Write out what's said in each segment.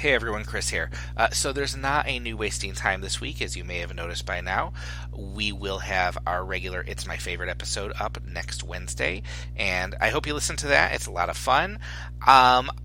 Hey everyone, Chris here. So there's not a new Wasting Time this week, as you may have noticed by now. We will have our regular It's My Favorite episode up next Wednesday, and I hope you listen to that. It's a lot of fun.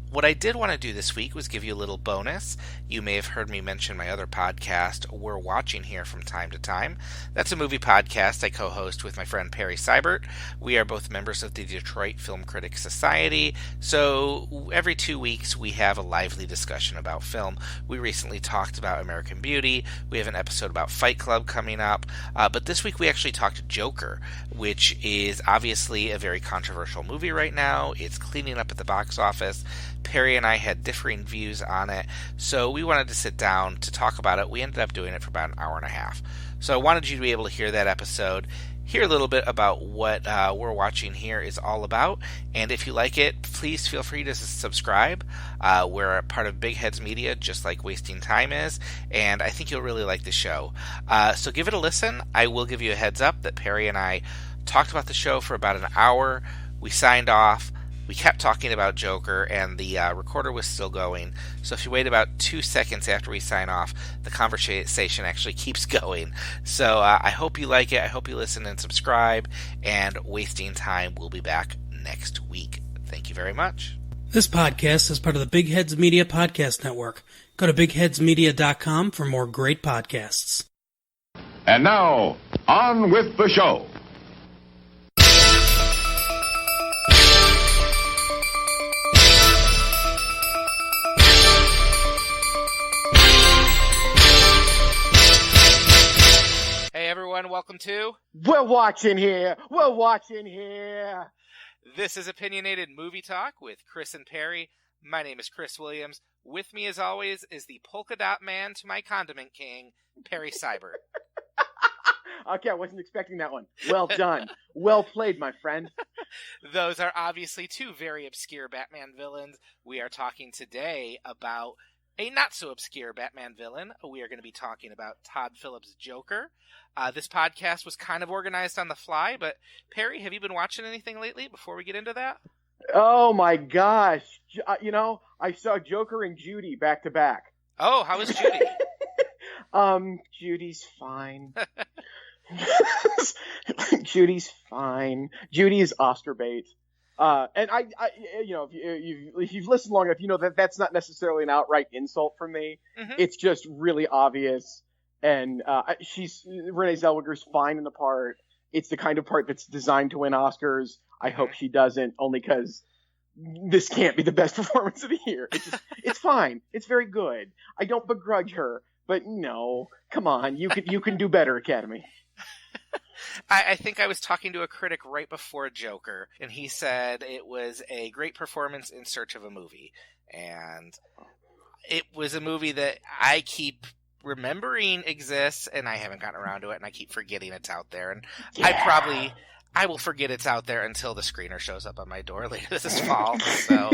What I did want to do this week was give you a little bonus. You may have heard me mention my other podcast, We're Watching Here, from time to time. That's a movie podcast I co-host with my friend Perry Seibert. We are both members of the Detroit Film Critics Society, so every 2 weeks we have a lively discussion about film. We recently talked about American Beauty. We have an episode about Fight Club coming up, but this week we actually talked Joker, which is obviously a very controversial movie right now. It's cleaning up at the box office. Perry and I had differing views on it, so we wanted to sit down to talk about it. We ended up doing it for about an hour and a half. So I wanted you to be able to hear that episode, hear a little bit about what We're Watching Here is all about, and if you like it, please feel free to subscribe. We're a part of Big Heads Media, just like Wasting Time is, and I think you'll really like the show. So give it a listen. I will give you a heads up that Perry and I talked about the show for about an hour. We signed off. We kept talking about Joker, and the recorder was still going. So if you wait about 2 seconds after we sign off, the conversation actually keeps going. So I hope you like it. I hope you listen and subscribe. And Wasting Time will be back next week. Thank you very much. This podcast is part of the Big Heads Media Podcast Network. Go to bigheadsmedia.com for more great podcasts. And now, on with the show. Hey everyone, welcome to We're Watching Here. We're Watching Here. This is Opinionated Movie Talk with Chris and Perry. My name is Chris Williams. With me, as always, is the polka dot man to my condiment king, Perry Seibert. Okay, I wasn't expecting that one. Well done. Well played, my friend. Those are obviously two very obscure Batman villains. We are talking today about a not-so-obscure Batman villain. We are going to be talking about Todd Phillips' Joker. This podcast was kind of organized on the fly, but Perry, have you been watching anything lately before we get into that? Oh, my gosh. I saw Joker and Judy back to back. Oh, how was Judy? Judy's fine. Judy's fine. Judy is Oscar bait. And I if you've listened long enough, you know that that's not necessarily an outright insult from me. Mm-hmm. It's just really obvious. And Renee Zellweger's fine in the part. It's the kind of part that's designed to win Oscars. I hope she doesn't, only because this can't be the best performance of the year. It's fine. It's very good. I don't begrudge her, but no, come on, you can do better, Academy. I think I was talking to a critic right before Joker, and he said it was a great performance in search of a movie. And it was a movie that I keep remembering exists, and I haven't gotten around to it, and I keep forgetting it's out there. And yeah. I will forget it's out there until the screener shows up on my door later this fall. So,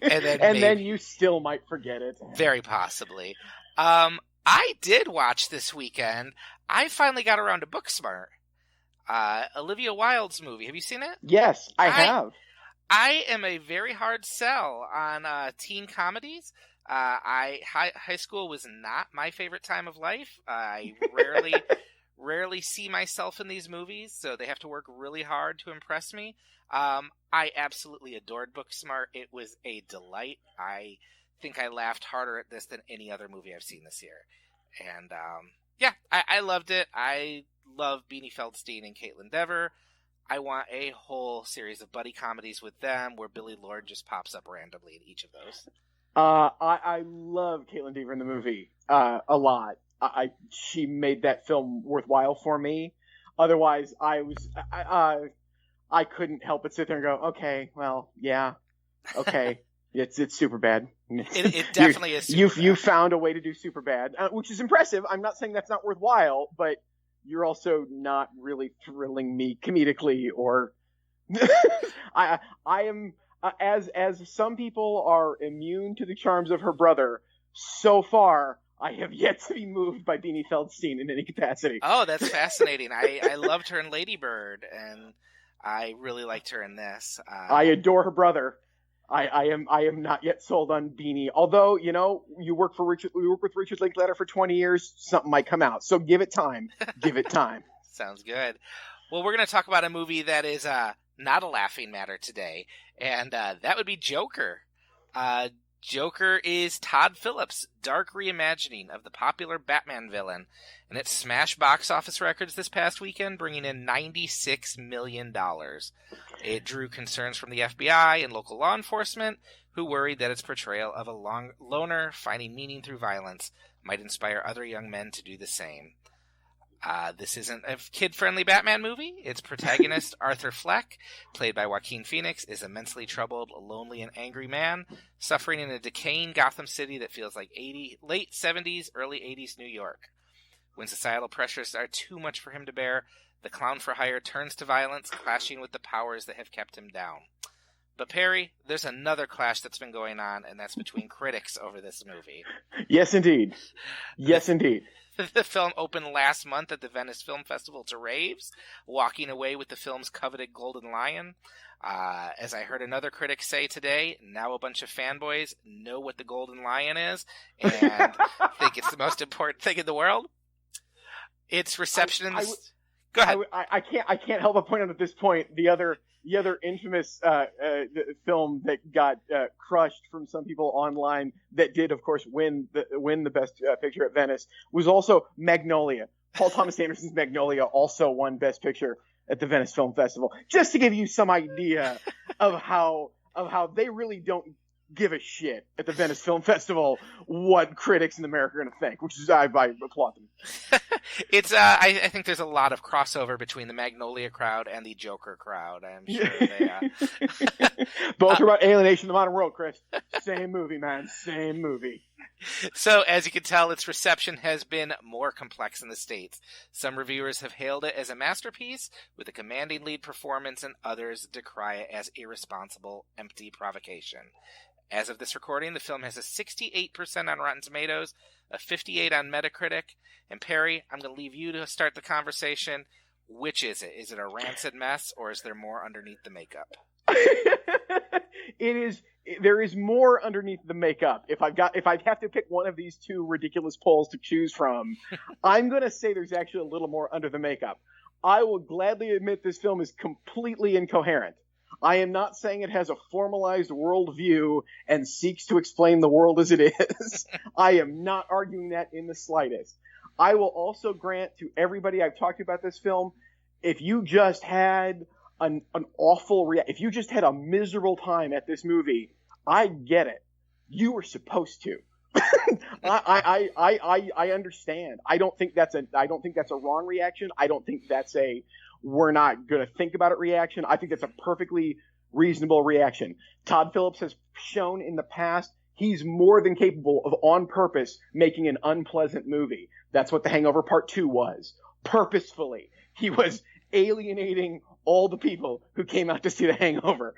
and then you still might forget it. Very possibly. I did watch this weekend. I finally got around to Booksmart. Olivia Wilde's movie. Have you seen it? Yes, I have. I am a very hard sell on teen comedies. High school was not my favorite time of life. I rarely see myself in these movies, so they have to work really hard to impress me. I absolutely adored Booksmart. It was a delight. I think I laughed harder at this than any other movie I've seen this year. And I loved it. I love Beanie Feldstein and Caitlin Dever. I want a whole series of buddy comedies with them where Billy Lord just pops up randomly in each of those. I love Caitlin Dever in the movie a lot. She made that film worthwhile for me. Otherwise, I couldn't help but sit there and go, okay, well, yeah, okay. It's super bad. It definitely is. You found a way to do super bad, which is impressive. I'm not saying that's not worthwhile, but you're also not really thrilling me comedically. Or I am as some people are immune to the charms of her brother. So far, I have yet to be moved by Beanie Feldstein in any capacity. Oh, that's fascinating. I loved her in Lady Bird, and I really liked her in this. I adore her brother. I am not yet sold on Beanie. Although, you work with Richard Linklater for 20 years, something might come out. So give it time. Give it time. Sounds good. Well, we're going to talk about a movie that is not a laughing matter today, and that would be Joker. Joker is Todd Phillips' dark reimagining of the popular Batman villain, and it smashed box office records this past weekend, bringing in $96 million. It drew concerns from the FBI and local law enforcement, who worried that its portrayal of a loner finding meaning through violence might inspire other young men to do the same. This isn't a kid-friendly Batman movie. Its protagonist, Arthur Fleck, played by Joaquin Phoenix, is a mentally troubled, lonely, and angry man suffering in a decaying Gotham City that feels like late 70s, early 80s New York. When societal pressures are too much for him to bear, the clown for hire turns to violence, clashing with the powers that have kept him down. But Perry, there's another clash that's been going on, and that's between critics over this movie. Yes, indeed. Yes, indeed. The film opened last month at the Venice Film Festival to raves, walking away with the film's coveted Golden Lion. As I heard another critic say today, now a bunch of fanboys know what the Golden Lion is and think it's the most important thing in the world. Its reception in this... Go ahead. I can't help but point out at this point the other infamous film that got crushed from some people online that did, of course, win the best picture at Venice was also Magnolia. Paul Thomas Anderson's Magnolia also won Best Picture at the Venice Film Festival. Just to give you some idea of how they really don't give a shit at the Venice Film Festival what critics in America are going to think, which is I applaud them. It's I think there's a lot of crossover between the Magnolia crowd and the Joker crowd. I'm sure they both are about alienation in the modern world, Chris. Same movie, man. Same movie. So, as you can tell, its reception has been more complex in the States. Some reviewers have hailed it as a masterpiece with a commanding lead performance, and others decry it as irresponsible, empty provocation. As of this recording, the film has a 68% on Rotten Tomatoes, a 58% on Metacritic. And Perry, I'm going to leave you to start the conversation. Which is it? Is it a rancid mess, or is there more underneath the makeup? There is more underneath the makeup. If I have to pick one of these two ridiculous polls to choose from, I'm going to say there's actually a little more under the makeup. I will gladly admit this film is completely incoherent. I am not saying it has a formalized worldview and seeks to explain the world as it is. I am not arguing that in the slightest. I will also grant to everybody I've talked to about this film, if you just had an awful if you just had a miserable time at this movie, I get it. You were supposed to. I understand. I don't think that's a wrong reaction. I don't think that's a we're not going to think about it reaction. I think that's a perfectly reasonable reaction. Todd Phillips has shown in the past he's more than capable of, on purpose, making an unpleasant movie. That's what The Hangover Part 2 was. Purposefully. He was alienating all the people who came out to see The Hangover.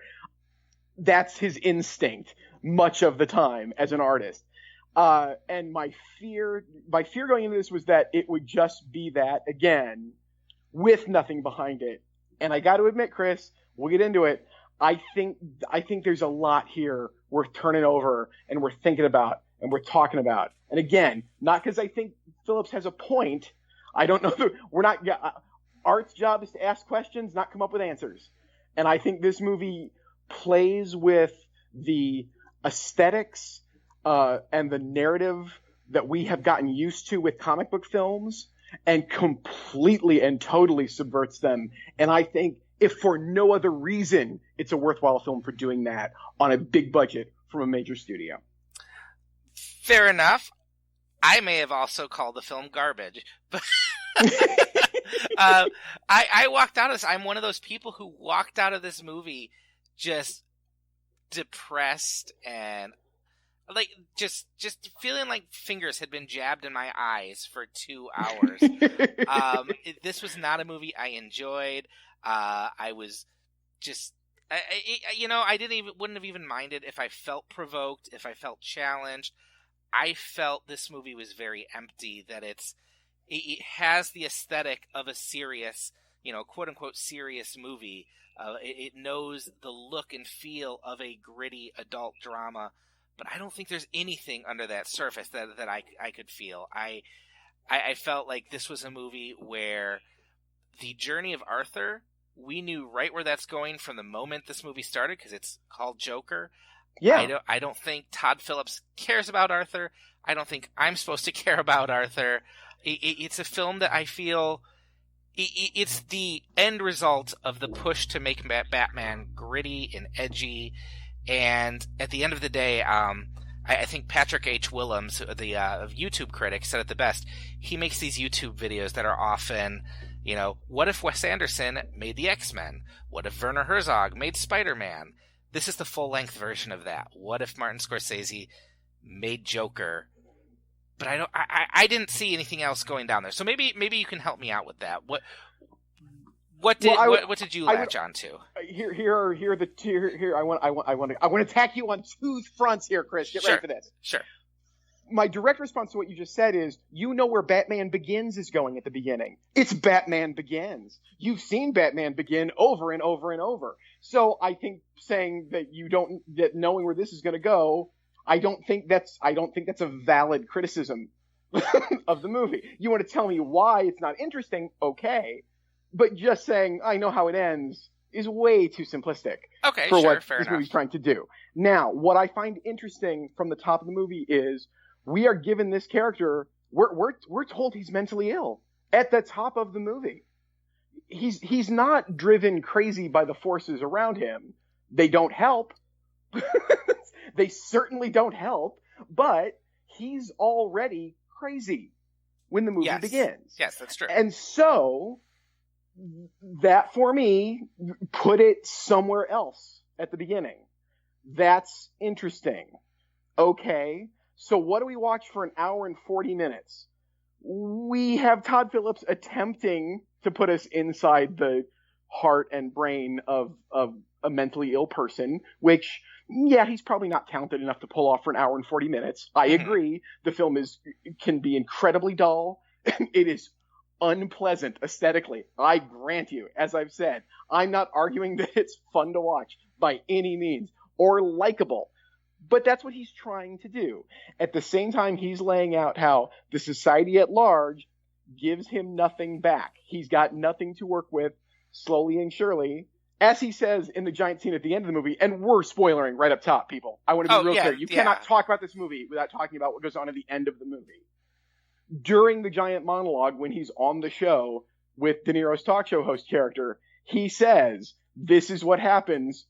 That's his instinct much of the time as an artist. And my fear going into this was that it would just be that again, with nothing behind it. And I got to admit, Chris, we'll get into it. I think there's a lot here worth turning over and we're thinking about and we're talking about. And again, not because I think Phillips has a point. I don't know. Art's job is to ask questions, not come up with answers. And I think this movie plays with the aesthetics and the narrative that we have gotten used to with comic book films and completely and totally subverts them. And I think, if for no other reason, it's a worthwhile film for doing that on a big budget from a major studio. Fair enough. I may have also called the film garbage, but I walked out of this. I'm one of those people who walked out of this movie just depressed and like just feeling like fingers had been jabbed in my eyes for 2 hours. This was not a movie I enjoyed. I was just, I wouldn't have even minded if I felt provoked, if I felt challenged. I felt this movie was very empty, that it has the aesthetic of a serious quote unquote serious movie. It knows the look and feel of a gritty adult drama, but I don't think there's anything under that surface that I could feel. I felt like this was a movie where the journey of Arthur, we knew right where that's going from the moment this movie started, because it's called Joker. Yeah. I don't think Todd Phillips cares about Arthur. I don't think I'm supposed to care about Arthur. It's a film that I feel it's the end result of the push to make Batman gritty and edgy. And at the end of the day, I think Patrick H. Willems, the YouTube critic, said it the best. He makes these YouTube videos that are often, what if Wes Anderson made the X-Men? What if Werner Herzog made Spider-Man? This is the full-length version of that. What if Martin Scorsese made Joker? But I didn't see anything else going down there. So maybe you can help me out with that. What did you latch onto? I want to attack you on two fronts here, Chris. Get ready for this. Sure. My direct response to what you just said is, where Batman Begins is going at the beginning. It's Batman Begins. You've seen Batman Begin over and over and over. So I think saying that knowing where this is going to go, I don't think that's a valid criticism of the movie. You want to tell me why it's not interesting? Okay. But just saying, I know how it ends is way too simplistic for what this movie's trying to do. Now, what I find interesting from the top of the movie is we are given this character, we're told he's mentally ill at the top of the movie. He's not driven crazy by the forces around him. They don't help. They certainly don't help, but he's already crazy when the movie begins. Yes, that's true. And so that, for me, put it somewhere else at the beginning. That's interesting. Okay, so what do we watch for an hour and 40 minutes? We have Todd Phillips attempting to put us inside the heart and brain of a mentally ill person, which, yeah, he's probably not talented enough to pull off for an hour and 40 minutes. I agree. The film can be incredibly dull. It is unpleasant aesthetically. I grant you, as I've said. I'm not arguing that it's fun to watch by any means or likable. But that's what he's trying to do. At the same time, he's laying out how the society at large gives him nothing back. He's got nothing to work with, slowly and surely. As he says in the giant scene at the end of the movie, and we're spoilering right up top, people. I want to be real clear. You cannot talk about this movie without talking about what goes on at the end of the movie. During the giant monologue, when he's on the show with De Niro's talk show host character, he says, this is what happens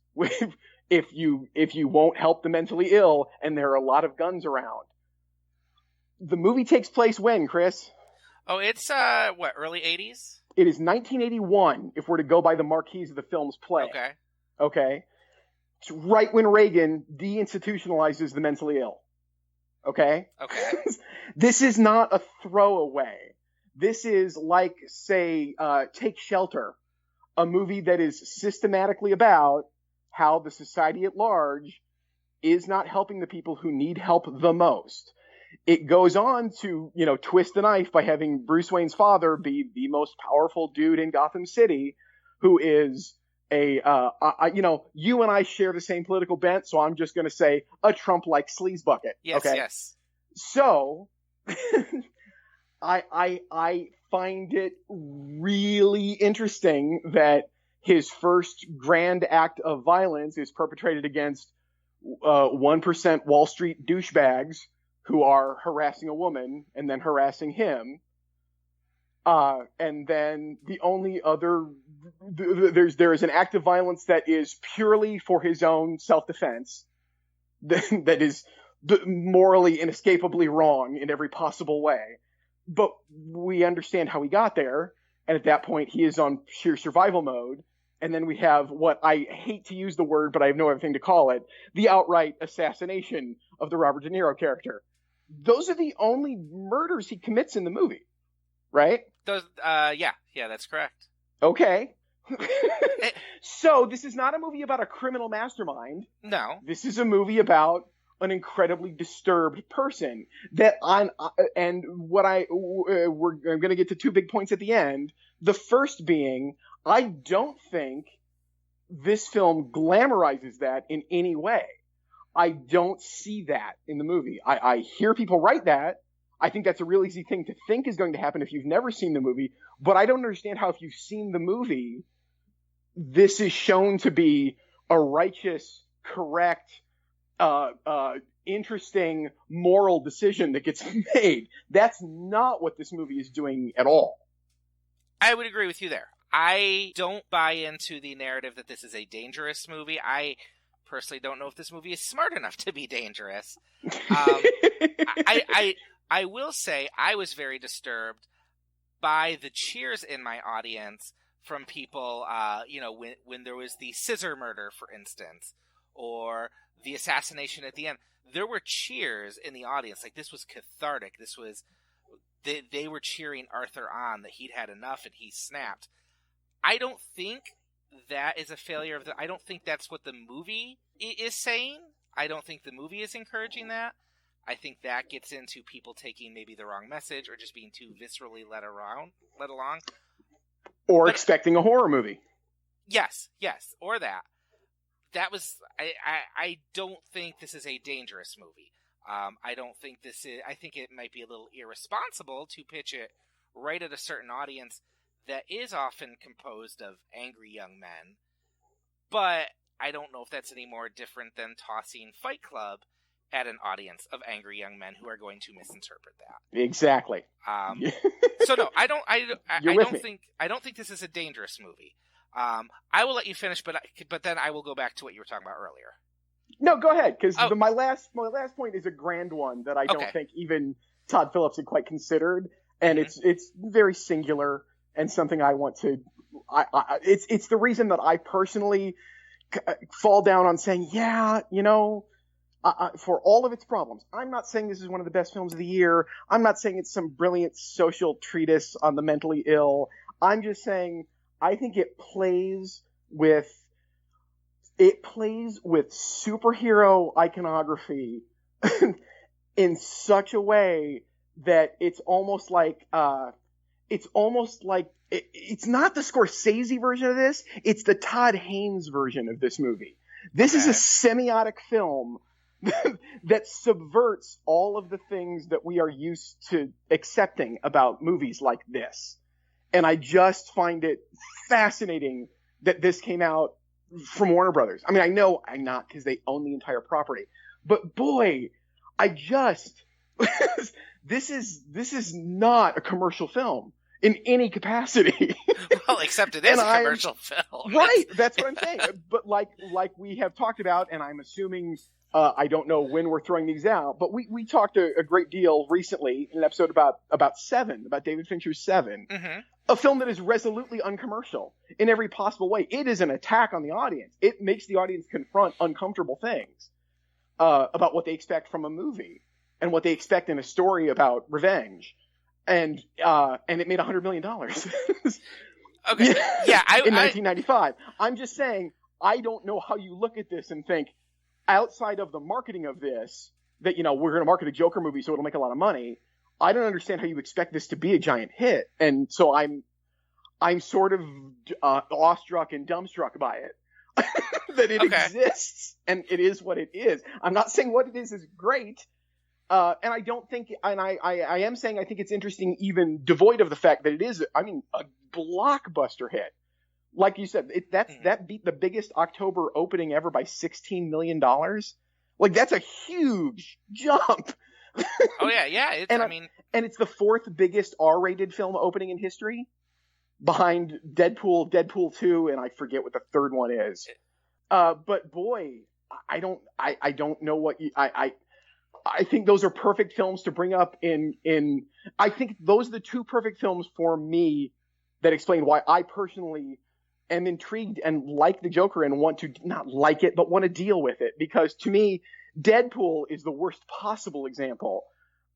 if you won't help the mentally ill and there are a lot of guns around. The movie takes place when, Chris? Oh, it's, early 80s? It is 1981, if we're to go by the marquees of the film's play. Okay. It's right when Reagan deinstitutionalizes the mentally ill. Okay? This is not a throwaway. This is like, say, Take Shelter, a movie that is systematically about how the society at large is not helping the people who need help the most. It goes on to, twist the knife by having Bruce Wayne's father be the most powerful dude in Gotham City, who is you and I share the same political bent, so I'm just going to say a Trump-like sleaze bucket. Yes. So, I find it really interesting that his first grand act of violence is perpetrated against 1% Wall Street douchebags who are harassing a woman and then harassing him. And then the only other, there is an act of violence that is purely for his own self-defense, that is morally inescapably wrong in every possible way. But we understand how he got there, and at that point he is on sheer survival mode. And then we have what I hate to use the word, but I have no other thing to call it, the outright assassination of the Robert De Niro character. Those are the only murders he commits in the movie, right? Yeah, that's correct. Okay. So this is not a movie about a criminal mastermind. No. This is a movie about an incredibly disturbed person. That I'm going to get to two big points at the end. The first being, I don't think this film glamorizes that in any way. I don't see that in the movie. I hear people write that. I think that's a real easy thing to think is going to happen if you've never seen the movie. But I don't understand how, if you've seen the movie, this is shown to be a righteous, correct, interesting, moral decision that gets made. That's not what this movie is doing at all. I would agree with you there. I don't buy into the narrative that this is a dangerous movie. I personally don't know if this movie is smart enough to be dangerous. I will say I was very disturbed by the cheers in my audience from people, when there was the scissor murder, for instance, or the assassination at the end. There were cheers in the audience. Like, this was cathartic. This was... They were cheering Arthur on, that he'd had enough and he snapped. I don't think that is a failure of I don't think that's what the movie is saying. I don't think the movie is encouraging that. I think that gets into people taking maybe the wrong message or just being too viscerally led along. Or expecting a horror movie. Yes, or that. That was... I don't think this is a dangerous movie. I don't think this is... I think it might be a little irresponsible to pitch it right at a certain audience that is often composed of angry young men. But I don't know if that's any more different than tossing Fight Club at an audience of angry young men who are going to misinterpret that. Exactly. So no, I don't think this is a dangerous movie. I will let you finish, but then I will go back to what you were talking about earlier. No, go ahead, because my last point is a grand one that I don't think even Todd Phillips had quite considered, and it's very singular and something I want to. It's the reason that I personally fall down on saying, for all of its problems, I'm not saying this is one of the best films of the year. I'm not saying it's some brilliant social treatise on the mentally ill. I'm just saying I think it plays with superhero iconography in such a way that it's almost like it's not the Scorsese version of this. It's the Todd Haynes version of this movie. This is a semiotic film that subverts all of the things that we are used to accepting about movies like this. And I just find it fascinating that this came out from Warner Brothers. I mean, I know I'm not, because they own the entire property. But boy, this is not a commercial film in any capacity. Well, except it is a commercial film. Right, that's what I'm saying. But like we have talked about, and I'm assuming, I don't know when we're throwing these out, but we talked a great deal recently in an episode about Seven, about David Fincher's Seven, a film that is resolutely uncommercial in every possible way. It is an attack on the audience. It makes the audience confront uncomfortable things about what they expect from a movie and what they expect in a story about revenge. And it made $100 million. Okay. Yeah. In 1995. I'm just saying, I don't know how you look at this and think, outside of the marketing of this, that, we're going to market a Joker movie so it'll make a lot of money. I don't understand how you expect this to be a giant hit. And so I'm sort of awestruck and dumbstruck by it. That it exists and it is what it is. I'm not saying what it is great. And I don't think, and I am saying I think it's interesting, even devoid of the fact that it is, a blockbuster hit. Like you said, that beat the biggest October opening ever by $16 million. Like, that's a huge jump. Oh yeah. And it's the fourth biggest R-rated film opening in history, behind Deadpool 2, and I forget what the third one is. But boy, I don't know what I think those are perfect films to bring up in I think those are the two perfect films for me that explain why I personally am intrigued and like the Joker and want to not like it, but want to deal with it. Because to me, Deadpool is the worst possible example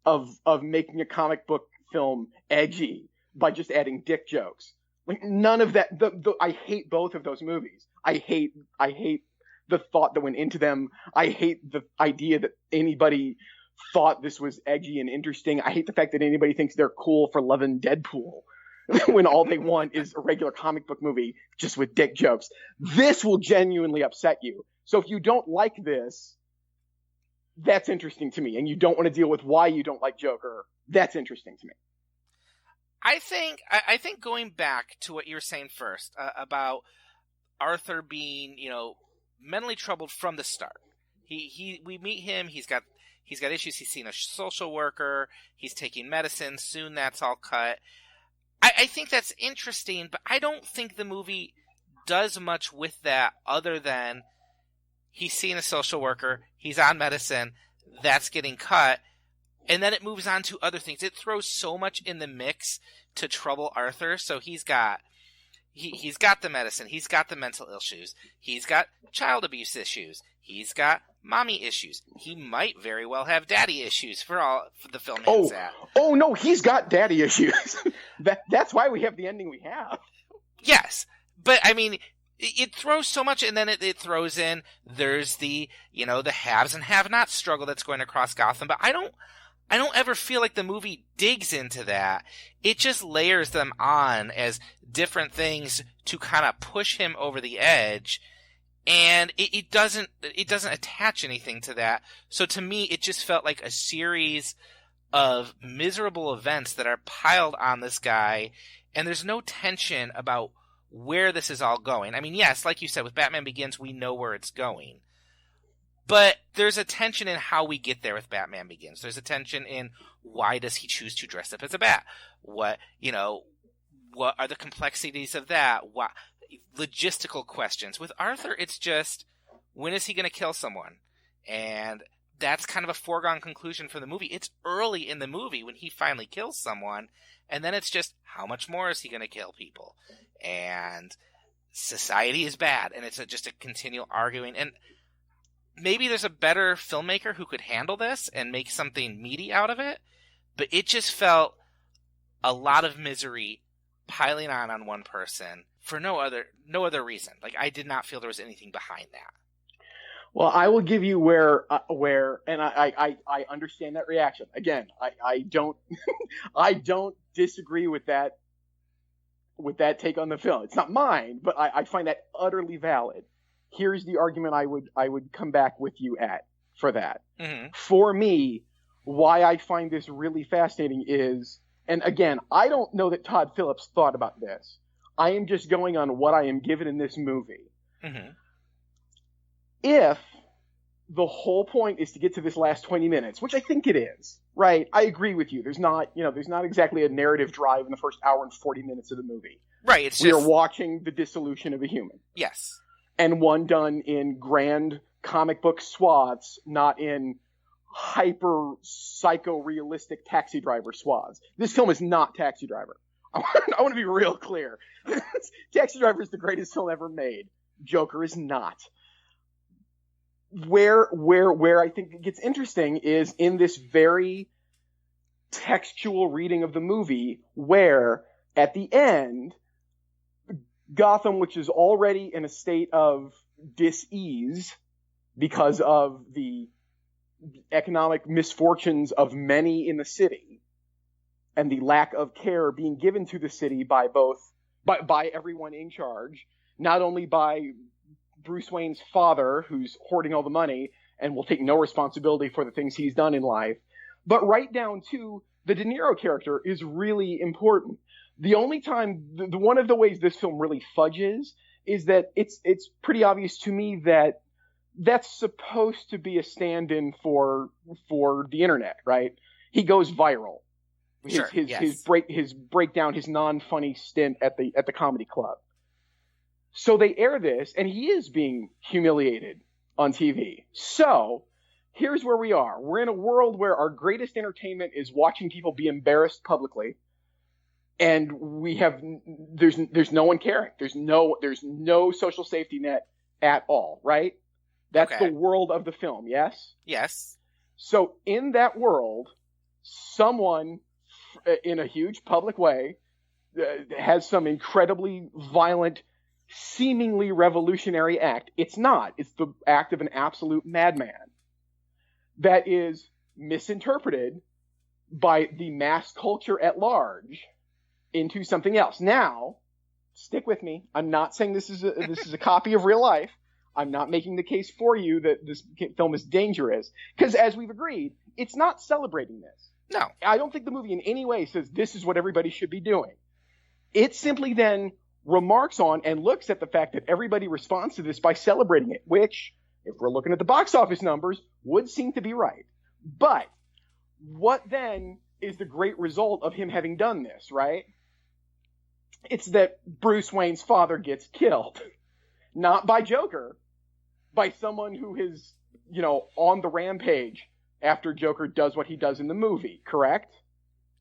of making a comic book film edgy by just adding dick jokes. Like, none of that. I hate both of those movies. I hate the thought that went into them. I hate the idea that anybody thought this was edgy and interesting. I hate the fact that anybody thinks they're cool for loving Deadpool when all they want is a regular comic book movie just with dick jokes. This will genuinely upset you. So if you don't like this, that's interesting to me. And you don't want to deal with why you don't like Joker, that's interesting to me. I think going back to what you were saying first about Arthur being, mentally troubled from the start. We meet him. He's got issues. He's seen a social worker. He's taking medicine. Soon that's all cut. I think that's interesting, but I don't think the movie does much with that other than he's seeing a social worker. He's on medicine. That's getting cut. And then it moves on to other things. It throws so much in the mix to trouble Arthur. So he's got the medicine. He's got the mental issues. He's got child abuse issues. He's got mommy issues. He might very well have daddy issues for the film ends at. Oh no, he's got daddy issues. That's why we have the ending we have. Yes, but I mean, it throws so much, and then it throws in there's the the haves and have-nots struggle that's going across Gotham. But I don't ever feel like the movie digs into that. It just layers them on as different things to kind of push him over the edge. And it doesn't attach anything to that. So to me, it just felt like a series of miserable events that are piled on this guy. And there's no tension about where this is all going. I mean, yes, like you said, with Batman Begins, we know where it's going. But there's a tension in how we get there with Batman Begins. There's a tension in why does he choose to dress up as a bat? What are the complexities of that? Logistical questions. With Arthur, it's just, when is he going to kill someone? And that's kind of a foregone conclusion for the movie. It's early in the movie when he finally kills someone, and then it's just, how much more is he going to kill people? And society is bad, and it's just a continual arguing. And maybe there's a better filmmaker who could handle this and make something meaty out of it, but it just felt a lot of misery piling on one person for no other reason. Like, I did not feel there was anything behind that. Well, I will give you where, and I understand that reaction. Again, I don't, I don't disagree with that take on the film. It's not mine, but I find that utterly valid. Here's the argument I would come back with you at for that. Mm-hmm. For me, why I find this really fascinating is, and again, I don't know that Todd Phillips thought about this. I am just going on what I am given in this movie. Mm-hmm. If the whole point is to get to this last 20 minutes, which I think it is, right? I agree with you. There's not exactly a narrative drive in the first hour and 40 minutes of the movie. Right. We are watching the dissolution of a human. Yes. And one done in grand comic book swaths, not in hyper psycho-realistic Taxi Driver swaths. This film is not Taxi Driver. I want to be real clear. Taxi Driver is the greatest film ever made. Joker is not. Where I think it gets interesting is in this very textual reading of the movie, where at the end, Gotham, which is already in a state of dis-ease because of the economic misfortunes of many in the city, and the lack of care being given to the city by everyone in charge, not only by Bruce Wayne's father, who's hoarding all the money and will take no responsibility for the things he's done in life, but right down to the De Niro character is really important. The only time, one of the ways this film really fudges is that it's pretty obvious to me that that's supposed to be a stand-in for the internet, right? He goes viral. His breakdown, his non-funny stint at the comedy club. So they air this, and he is being humiliated on TV. So here's where we are. We're in a world where our greatest entertainment is watching people be embarrassed publicly, and there's no one caring. There's no social safety net at all, right? That's the world of the film, yes? Yes. So in that world, someone in a huge public way has some incredibly violent seemingly revolutionary act. It's not. It's the act of an absolute madman that is misinterpreted by the mass culture at large into something else. Now, stick with me. I'm not saying this is a copy of real life. I'm not making the case for you that this film is dangerous, because as we've agreed, it's not celebrating this. No. I don't think the movie in any way says this is what everybody should be doing. It simply then remarks on and looks at the fact that everybody responds to this by celebrating it, which, if we're looking at the box office numbers, would seem to be right. But what then is the great result of him having done this, right? It's that Bruce Wayne's father gets killed. Not by Joker, by someone who is, on the rampage after Joker does what he does in the movie, correct?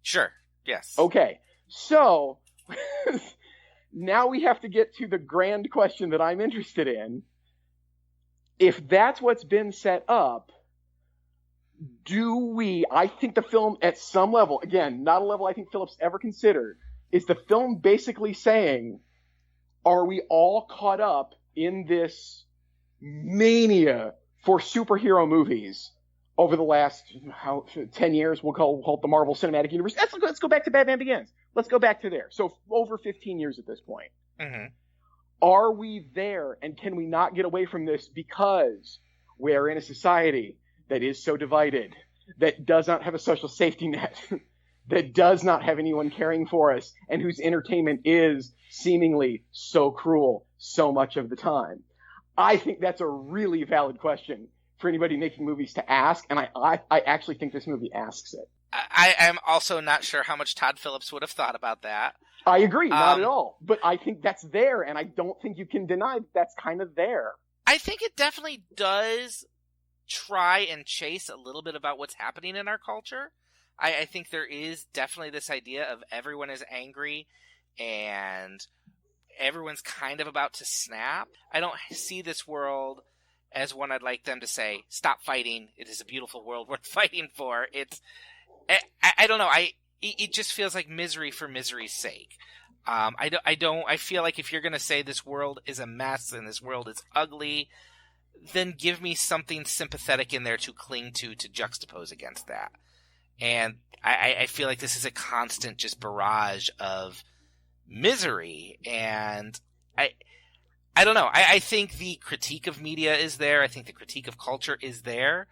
Sure, yes. Okay, so now we have to get to the grand question that I'm interested in. If that's what's been set up, I think the film at some level, again, not a level I think Phillips ever considered, is the film basically saying, are we all caught up in this mania for superhero movies over the last 10 years? We'll call it the Marvel Cinematic Universe. Let's go back to Batman Begins. Let's go back to there. So over 15 years at this point. Mm-hmm. Are we there, and can we not get away from this because we are in a society that is so divided, that does not have a social safety net, that does not have anyone caring for us, and whose entertainment is seemingly so cruel so much of the time? I think that's a really valid question for anybody making movies to ask, and I actually think this movie asks it. I am also not sure how much Todd Phillips would have thought about that. I agree, not at all. But I think that's there, and I don't think you can deny that's kind of there. I think it definitely does try and chase a little bit about what's happening in our culture. I think there is definitely this idea of everyone is angry and everyone's kind of about to snap. I don't see this world as one I'd like them to say, stop fighting. It is a beautiful world worth fighting for. I don't know. It just feels like misery for misery's sake. I feel like if you're going to say this world is a mess and this world is ugly, then give me something sympathetic in there to cling to juxtapose against that. And I feel like this is a constant just barrage of misery. And I don't know. I think the critique of media is there. I think the critique of culture is there.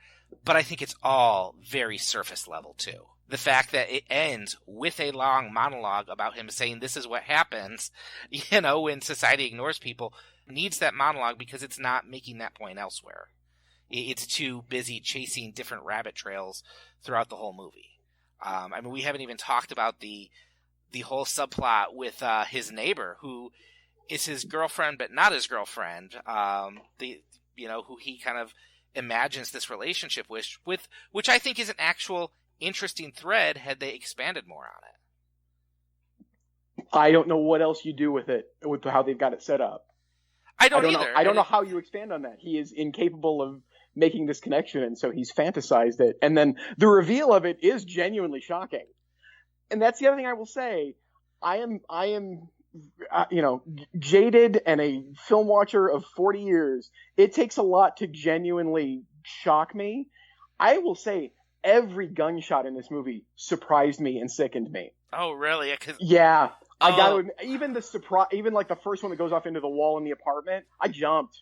But I think it's all very surface level, too. The fact that it ends with a long monologue about him saying this is what happens, when society ignores people, needs that monologue because it's not making that point elsewhere. It's too busy chasing different rabbit trails throughout the whole movie. We haven't even talked about the whole subplot with his neighbor, who is his girlfriend but not his girlfriend, who he kind of imagines this relationship with, which I think is an actual interesting thread had they expanded more on it. I don't know what else you do with it, with how they've got it set up. I don't either. I don't know how you expand on that. He is incapable of making this connection, and so he's fantasized it. And then the reveal of it is genuinely shocking. And that's the other thing I will say. I am jaded and a film watcher of 40 years. It takes a lot to genuinely shock me. I will say every gunshot in this movie surprised me and sickened me. Oh, really? Yeah. I got to admit, even like the first one that goes off into the wall in the apartment, I jumped.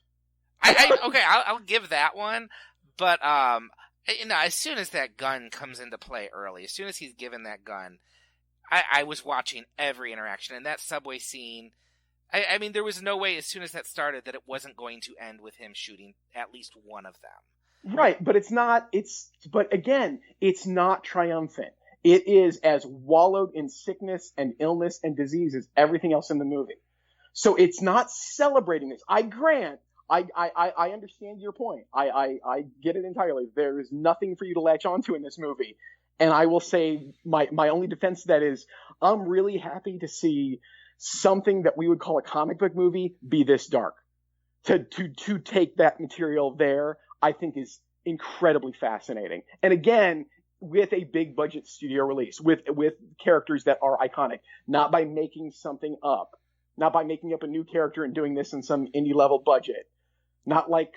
Okay, I'll give that one, but as soon as that gun comes into play early, as soon as he's given that gun, I was watching every interaction, and that subway scene. There was no way as soon as that started that it wasn't going to end with him shooting at least one of them. Right, but it's not. But again, it's not triumphant. It is as wallowed in sickness and illness and disease as everything else in the movie. So it's not celebrating this. I grant. I understand your point. I get it entirely. There is nothing for you to latch onto in this movie. And I will say my only defense to that is I'm really happy to see something that we would call a comic book movie be this dark. To take that material there, I think is incredibly fascinating. And again, with a big budget studio release, with characters that are iconic, not by making something up, not by making up a new character and doing this in some indie level budget, not like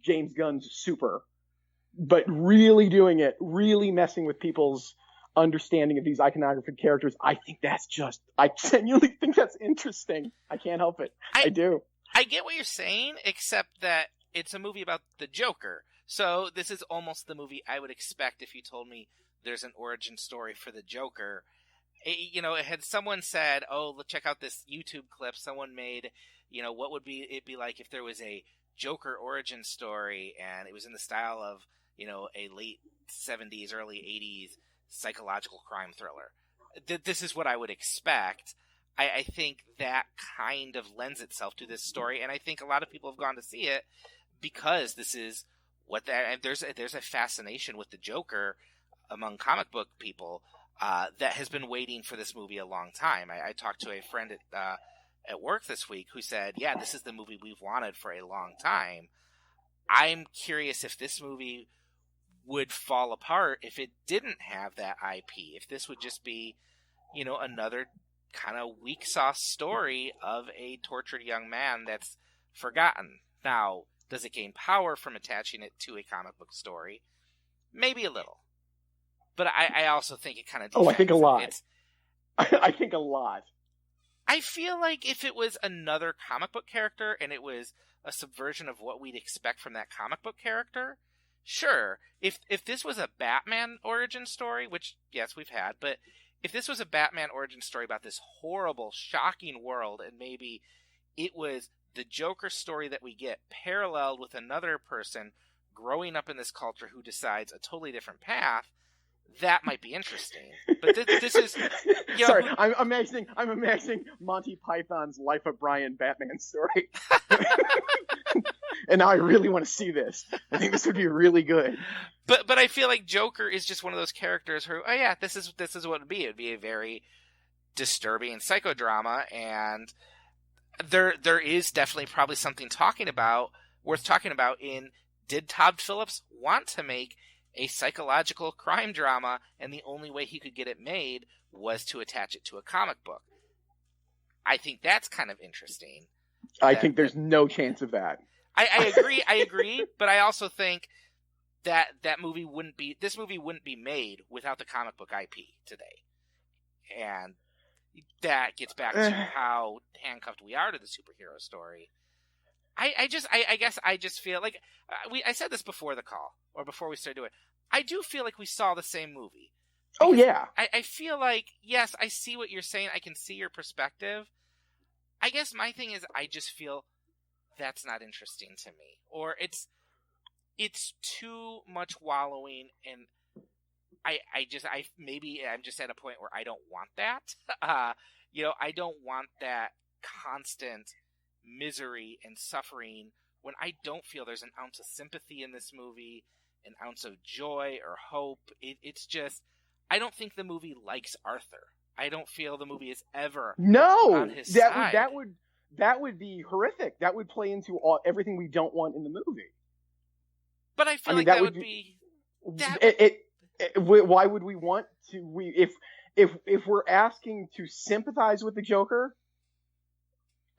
James Gunn's Super, but really doing it, really messing with people's understanding of these iconographic characters. I genuinely think that's interesting. I can't help it. I do. I get what you're saying, except that it's a movie about the Joker. So this is almost the movie I would expect if you told me there's an origin story for the Joker. Had someone said, "Oh, let's check out this YouTube clip someone made. What would it be like if there was a Joker origin story and it was in the style of, a late 70s, early 80s psychological crime thriller." This is what I would expect. I think that kind of lends itself to this story, and I think a lot of people have gone to see it because this is there's a fascination with the Joker among comic book people that has been waiting for this movie a long time. I talked to a friend at work this week who said, "Yeah, this is the movie we've wanted for a long time." I'm curious if this movie would fall apart if it didn't have that IP. If this would just be, another kind of weak sauce story of a tortured young man that's forgotten. Now, does it gain power from attaching it to a comic book story? Maybe a little. But I also think it kind of... I think a lot. I think a lot. I feel like if it was another comic book character and it was a subversion of what we'd expect from that comic book character, sure. If this was a Batman origin story, which, yes, we've had, but if this was a Batman origin story about this horrible, shocking world, and maybe it was the Joker story that we get paralleled with another person growing up in this culture who decides a totally different path, that might be interesting. But this is... Sorry, I'm imagining Monty Python's Life of Brian Batman story. And now I really want to see this. I think this would be really good. But I feel like Joker is just one of those characters who, this is what it would be. It would be a very disturbing psychodrama, and there is definitely probably something worth talking about in, did Todd Phillips want to make a psychological crime drama, and the only way he could get it made was to attach it to a comic book? I think that's kind of interesting. I think there's no chance of that. I agree, but I also think that this movie wouldn't be made without the comic book IP today. And that gets back to how handcuffed we are to the superhero story. I guess I just feel like I said this before the call, or before we started doing it. I do feel like we saw the same movie. Oh, yeah. I feel like, yes, I see what you're saying. I can see your perspective. I guess my thing is I just feel that's not interesting to me. Or it's too much wallowing, and maybe I'm just at a point where I don't want that. I don't want that constant misery and suffering when I don't feel there's an ounce of sympathy in this movie, an ounce of joy or hope. It's just, I don't think the movie likes Arthur. I don't feel the movie is ever on his side. That would be horrific. That would play into everything we don't want in the movie. But I feel that would be... Why would we want to... If we're asking to sympathize with the Joker,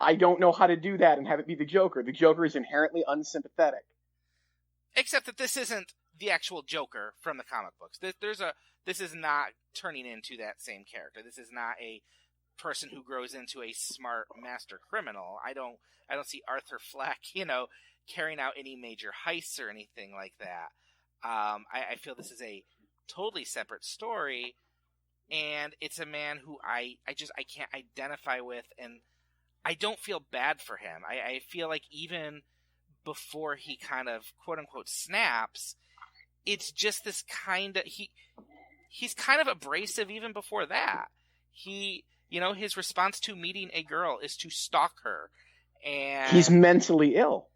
I don't know how to do that and have it be the Joker. The Joker is inherently unsympathetic. Except that this isn't the actual Joker from the comic books. This is not turning into that same character. This is not a person who grows into a smart master criminal. I don't see Arthur Fleck, carrying out any major heists or anything like that. I feel this is a totally separate story, and it's a man who I can't identify with, and I don't feel bad for him. I feel like even before he kind of quote unquote snaps, it's just this kind of he's kind of abrasive even before that. His response to meeting a girl is to stalk her, and he's mentally ill.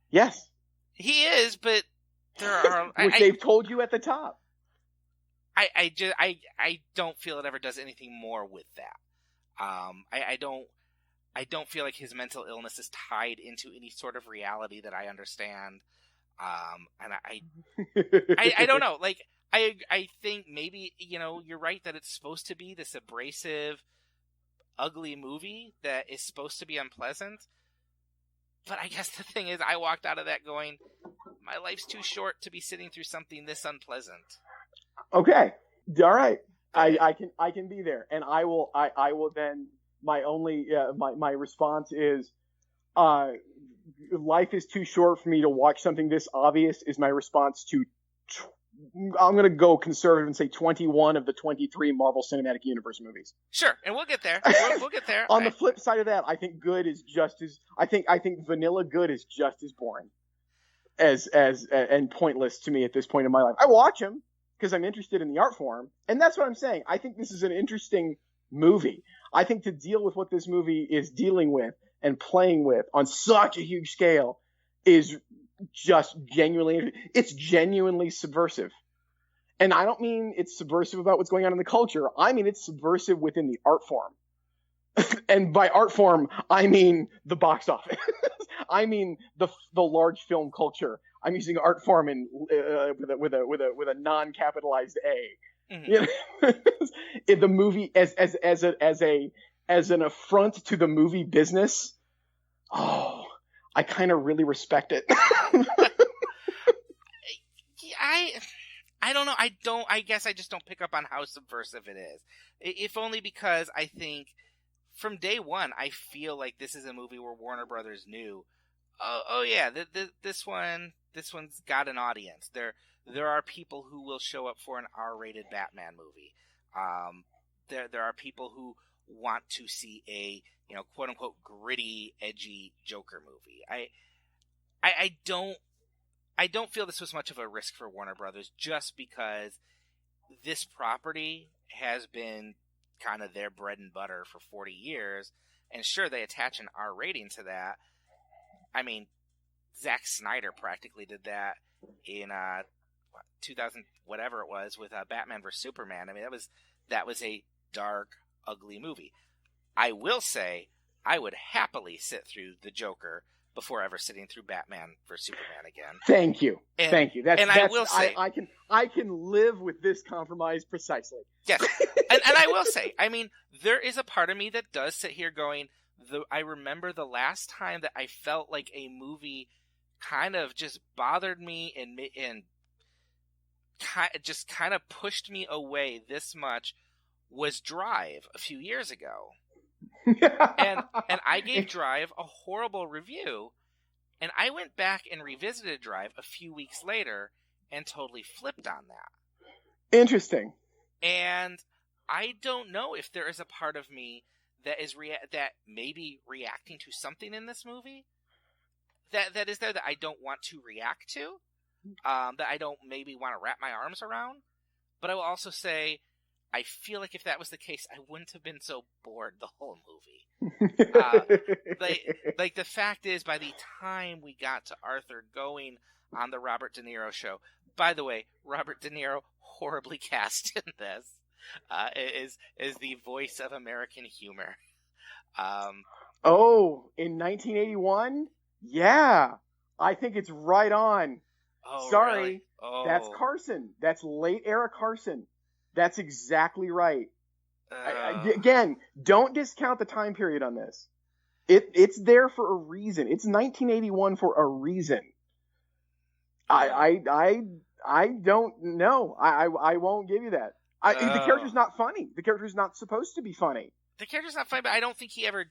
Yes, he is, but there are which they've told you at the top. I don't feel it ever does anything more with that. I don't feel like his mental illness is tied into any sort of reality that I understand. And I don't know. Like, I think maybe, you're right that it's supposed to be this abrasive, ugly movie that is supposed to be unpleasant. But I guess the thing is, I walked out of that going, my life's too short to be sitting through something this unpleasant. Okay. All right. I can be there. And I will then, my response is, life is too short for me to watch something this obvious is my response to, I'm going to go conservative and say 21 of the 23 Marvel Cinematic Universe movies. Sure, and we'll get there. We'll get there. On the flip side of that, I think good is just as, I think vanilla good is just as boring as and pointless to me at this point in my life. I watch them because I'm interested in the art form, and that's what I'm saying. I think this is an interesting movie. I think to deal with what this movie is dealing with and playing with on such a huge scale is just genuinely subversive. And I don't mean it's subversive about what's going on in the culture. I mean it's subversive within the art form. And by art form, I mean the box office. I mean the large film culture. I'm using art form in with a non-capitalized A. Mm-hmm. You know? The movie as an affront to the movie business. Oh, I kind of really respect it. I don't know. I guess I just don't pick up on how subversive it is. If only because I think from day one, I feel like this is a movie where Warner Brothers knew, oh yeah, this one's got an audience. There are people who will show up for an R-rated Batman movie. There are people who want to see a, quote unquote gritty, edgy Joker movie. I don't feel this was much of a risk for Warner Brothers just because this property has been kind of their bread and butter for 40 years. And sure, they attach an R rating to that. I mean, Zack Snyder practically did that in 2000, whatever it was, with Batman vs. Superman. I mean, that was a dark, ugly movie. I will say, I would happily sit through The Joker before ever sitting through Batman vs. Superman again. Thank you. Thank you. I will say, I can live with this compromise precisely. Yes. and I will say, I mean, there is a part of me that does sit here going, I remember the last time that I felt like a movie kind of just bothered me and just kind of pushed me away this much was Drive a few years ago. and I gave Drive a horrible review, and I went back and revisited Drive a few weeks later and totally flipped on that. Interesting. And I don't know if there is a part of me that is that maybe reacting to something in this movie that is there that I don't want to react to, that I don't maybe want to wrap my arms around. But I will also say, I feel like if that was the case, I wouldn't have been so bored the whole movie. Like the fact is, by the time we got to Arthur going on the Robert De Niro show, by the way, Robert De Niro horribly cast in this, is the voice of American humor. In 1981? Yeah, I think it's right on. Oh, sorry, really? Oh. That's Carson. That's late era Carson. That's exactly right. Again, don't discount the time period on this. It's there for a reason. It's 1981 for a reason. I don't know. I won't give you that. The character's not funny. The character's not supposed to be funny. The character's not funny, but I don't think he ever...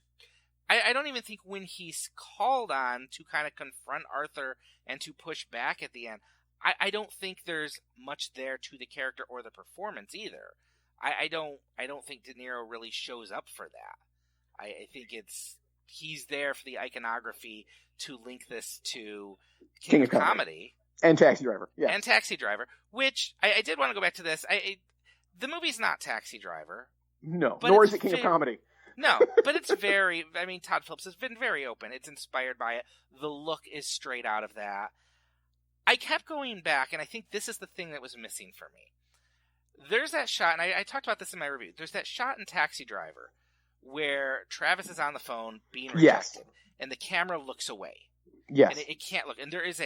I don't even think when he's called on to kind of confront Arthur and to push back at the end, I don't think there's much there to the character or the performance either. I don't think De Niro really shows up for that. I think he's there for the iconography to link this to King of Comedy. And Taxi Driver. Yeah. And Taxi Driver, which I did want to go back to this. The movie's not Taxi Driver. No, nor is it King of Comedy. No, but it's very... I mean, Todd Phillips has been very open. It's inspired by it. The look is straight out of that. I kept going back, and I think this is the thing that was missing for me. There's that shot, and I talked about this in my review. There's that shot in Taxi Driver where Travis is on the phone being rejected, yes, and the camera looks away. Yes. And it can't look. And there is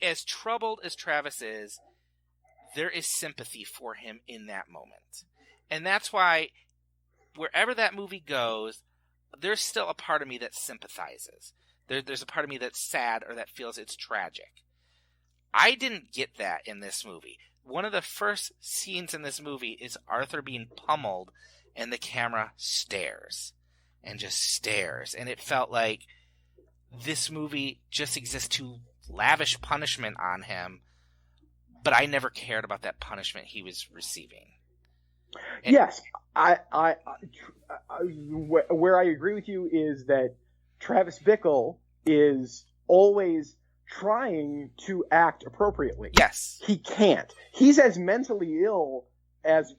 as troubled as Travis is, there is sympathy for him in that moment. And that's why... wherever that movie goes, there's still a part of me that sympathizes. There's a part of me that's sad or that feels it's tragic. I didn't get that in this movie. One of the first scenes in this movie is Arthur being pummeled, and the camera stares and just stares. And it felt like this movie just exists to lavish punishment on him, but I never cared about that punishment he was receiving. And yes, where I agree with you is that Travis Bickle is always trying to act appropriately. Yes. He can't. He's as mentally ill as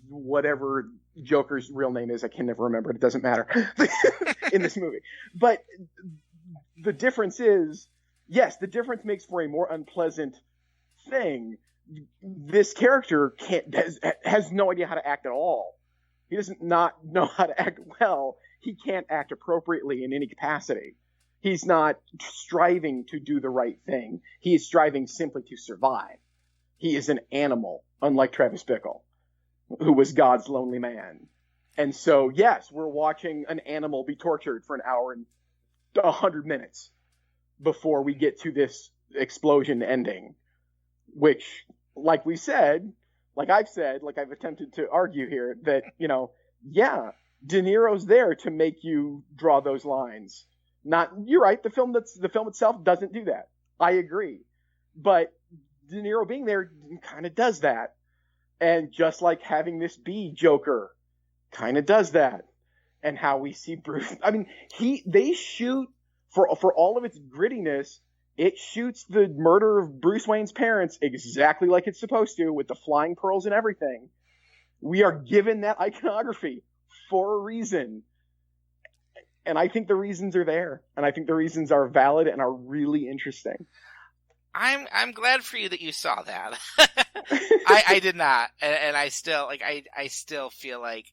whatever Joker's real name is. I can never remember. It doesn't matter in this movie. But the difference is, yes, the difference makes for a more unpleasant thing. This character has no idea how to act at all. He doesn't not know how to act well. He can't act appropriately in any capacity. He's not striving to do the right thing. He is striving simply to survive. He is an animal, unlike Travis Bickle, who was God's lonely man. And so, yes, we're watching an animal be tortured for an hour and 100 minutes before we get to this explosion ending, which, like we said, like I've said, like I've attempted to argue here, that, yeah, De Niro's there to make you draw those lines. You're right, the film itself doesn't do that. I agree. But De Niro being there kind of does that. And just like having this be Joker kind of does that. And how we see Bruce, I mean, they shoot for all of its grittiness, it shoots the murder of Bruce Wayne's parents exactly like it's supposed to, with the flying pearls and everything. We are given that iconography for a reason. And I think the reasons are there. And I think the reasons are valid and are really interesting. I'm glad for you that you saw that. I did not. And I still, I still feel like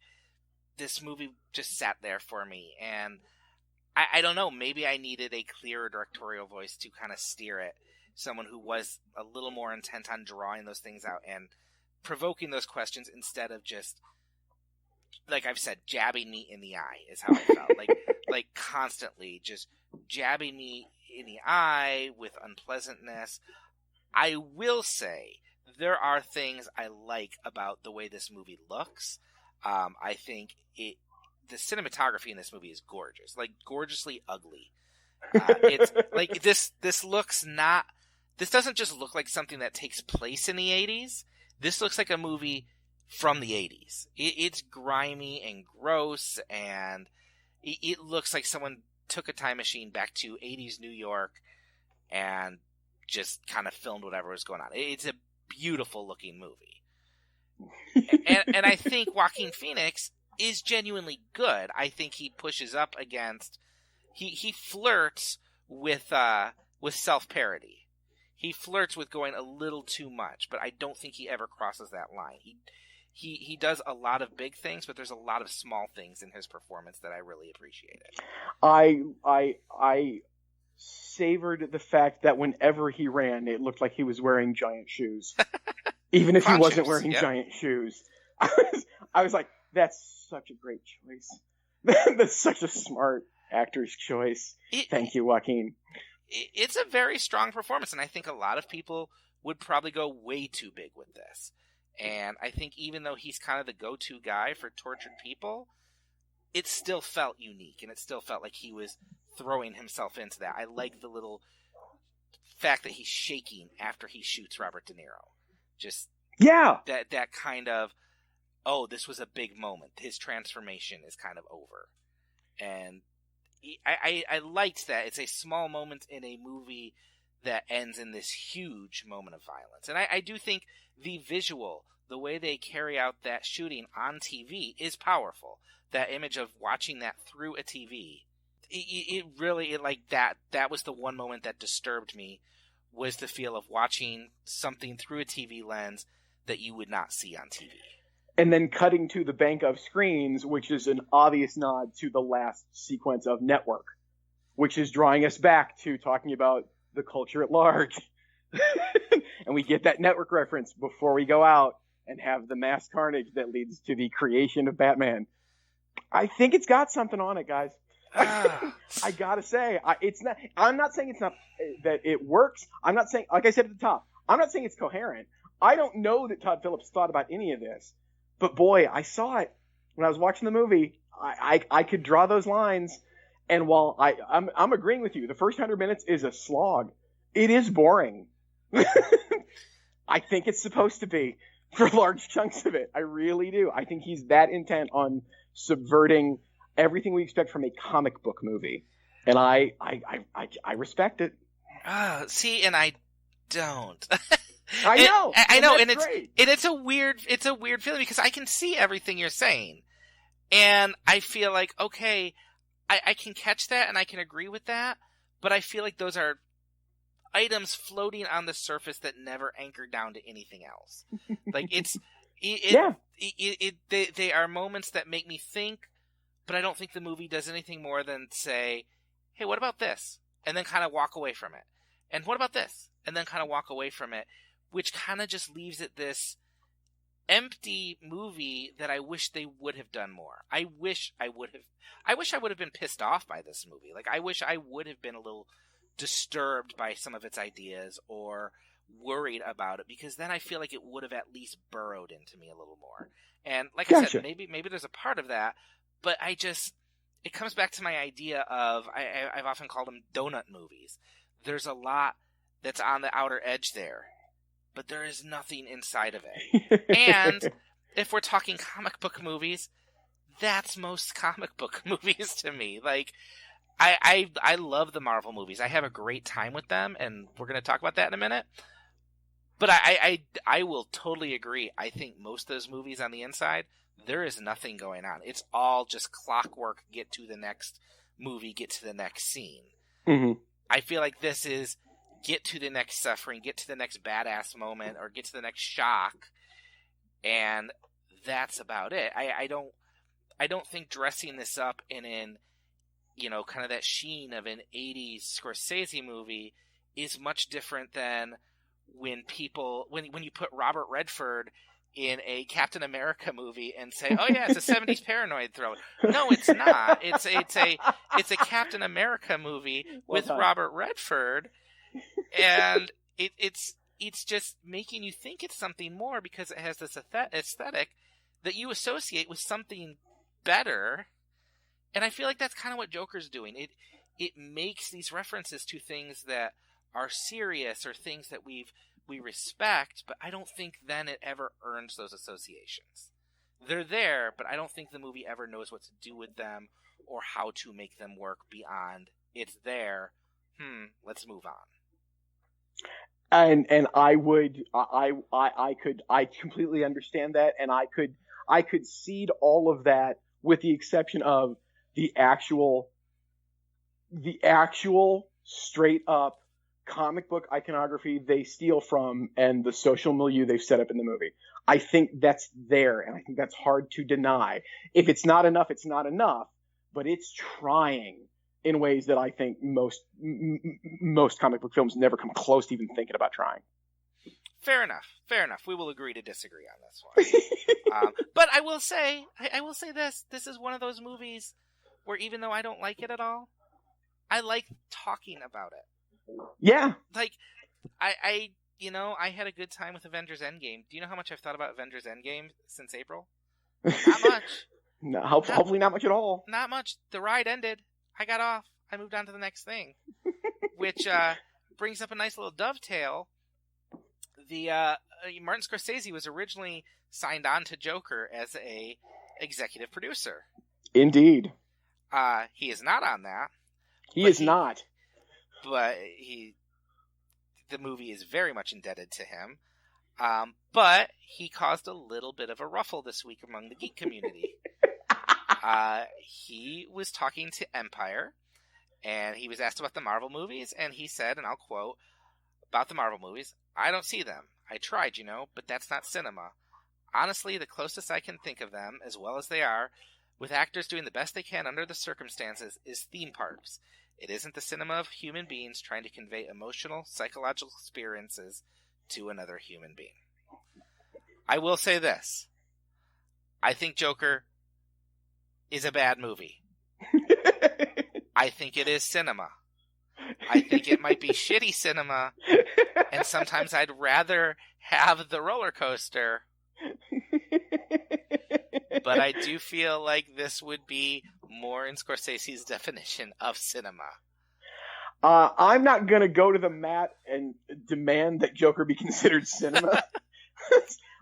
this movie just sat there for me. And I don't know, maybe I needed a clearer directorial voice to kind of steer it. Someone who was a little more intent on drawing those things out and provoking those questions instead of just, like I've said, jabbing me in the eye is how I felt. like constantly just jabbing me in the eye with unpleasantness. I will say there are things I like about the way this movie looks. I think the cinematography in this movie is gorgeous, like gorgeously ugly. It's like this looks not. This doesn't just look like something that takes place in the 80s. This looks like a movie from the 80s. It's grimy and gross, and it looks like someone took a time machine back to 80s New York and just kind of filmed whatever was going on. It's a beautiful looking movie. and I think Joaquin Phoenix is genuinely good. I think he pushes up against, he flirts with self-parody. He flirts with going a little too much, but I don't think he ever crosses that line. He does a lot of big things, but there's a lot of small things in his performance that I really appreciated. I savored the fact that whenever he ran, it looked like he was wearing giant shoes, even if he wasn't wearing giant shoes. I was like, that's such a great choice. That's such a smart actor's choice. Thank you, Joaquin. It's a very strong performance, and I think a lot of people would probably go way too big with this. And I think even though he's kind of the go-to guy for tortured people, it still felt unique, and it still felt like he was throwing himself into that. I like the little fact that he's shaking after he shoots Robert De Niro. Just that kind of, oh, this was a big moment. His transformation is kind of over. And I liked that. It's a small moment in a movie that ends in this huge moment of violence. And I do think the visual, the way they carry out that shooting on TV is powerful. That image of watching that through a TV, it really, that was the one moment that disturbed me, was the feel of watching something through a TV lens that you would not see on TV. And then cutting to the bank of screens, which is an obvious nod to the last sequence of Network, which is drawing us back to talking about the culture at large. And we get that Network reference before we go out and have the mass carnage that leads to the creation of Batman. I think it's got something on it, guys. Ah. I gotta say, it's not. I'm not saying it's not that it works. I'm not saying, like I said at the top, I'm not saying it's coherent. I don't know that Todd Phillips thought about any of this, but boy, I saw it when I was watching the movie. I could draw those lines, and while I'm agreeing with you, the first 100 minutes is a slog. It is boring. I think it's supposed to be for large chunks of it. I really do. I think he's that intent on subverting everything we expect from a comic book movie, and I respect it. See, and I don't. I know, I know, and great. it's a weird feeling because I can see everything you're saying, and I feel like okay, I can catch that and I can agree with that, but I feel like those are items floating on the surface that never anchor down to anything else. Like they are moments that make me think, but I don't think the movie does anything more than say, hey, what about this? And then kind of walk away from it. And what about this? And then kind of walk away from it, which kind of just leaves it this empty movie that I wish they would have done more. I wish I would have been pissed off by this movie. Like, I wish I would have been a little disturbed by some of its ideas or worried about it, because then I feel like it would have at least burrowed into me a little more. And like I said, maybe there's a part of that, but it comes back to my idea of, I've often called them donut movies. There's a lot that's on the outer edge there, but there is nothing inside of it. And if we're talking comic book movies, that's most comic book movies to me. Like, I love the Marvel movies. I have a great time with them, and we're going to talk about that in a minute. But I will totally agree. I think most of those movies on the inside, there is nothing going on. It's all just clockwork, get to the next movie, get to the next scene. Mm-hmm. I feel like this is get to the next suffering, get to the next badass moment, or get to the next shock, and that's about it. I don't think dressing this up in kind of that sheen of an 80s Scorsese movie is much different than when you put Robert Redford in a Captain America movie and say, oh yeah, it's a 70s paranoid thriller. No, it's not. It's a Captain America movie with Robert Redford, and it's just making you think it's something more because it has this aesthetic that you associate with something better. And I feel like that's kind of what Joker's doing. It makes these references to things that are serious or things that we respect, but I don't think then it ever earns those associations. They're there, but I don't think the movie ever knows what to do with them or how to make them work beyond it's there. Let's move on. And I completely understand that, and I could cede all of that with the exception of the actual straight up comic book iconography they steal from and the social milieu they've set up in the movie. I think that's there, and I think that's hard to deny. If it's not enough, it's not enough, but it's trying in ways that I think most comic book films never come close to even thinking about trying. Fair enough. We will agree to disagree on this one. But I will say this. This is one of those movies where even though I don't like it at all, I like talking about it. Yeah. Like, I had a good time with Avengers Endgame. Do you know how much I've thought about Avengers Endgame since April? Not much. No, hopefully not much at all. Not much. The ride ended. I got off. I moved on to the next thing. Which brings up a nice little dovetail. The Martin Scorsese was originally signed on to Joker as a executive producer. Indeed. He is not on that. He is not. But the movie is very much indebted to him. But he caused a little bit of a ruffle this week among the geek community. He was talking to Empire, and he was asked about the Marvel movies, and he said, and I'll quote, about the Marvel movies, "I don't see them. I tried, but that's not cinema. Honestly, the closest I can think of them, as well as they are, with actors doing the best they can under the circumstances, is theme parks. It isn't the cinema of human beings trying to convey emotional, psychological experiences to another human being." I will say this. I think Joker is a bad movie. I think it is cinema. I think it might be shitty cinema, and sometimes I'd rather have the roller coaster. But I do feel like this would be more in Scorsese's definition of cinema. I'm not going to go to the mat and demand that Joker be considered cinema.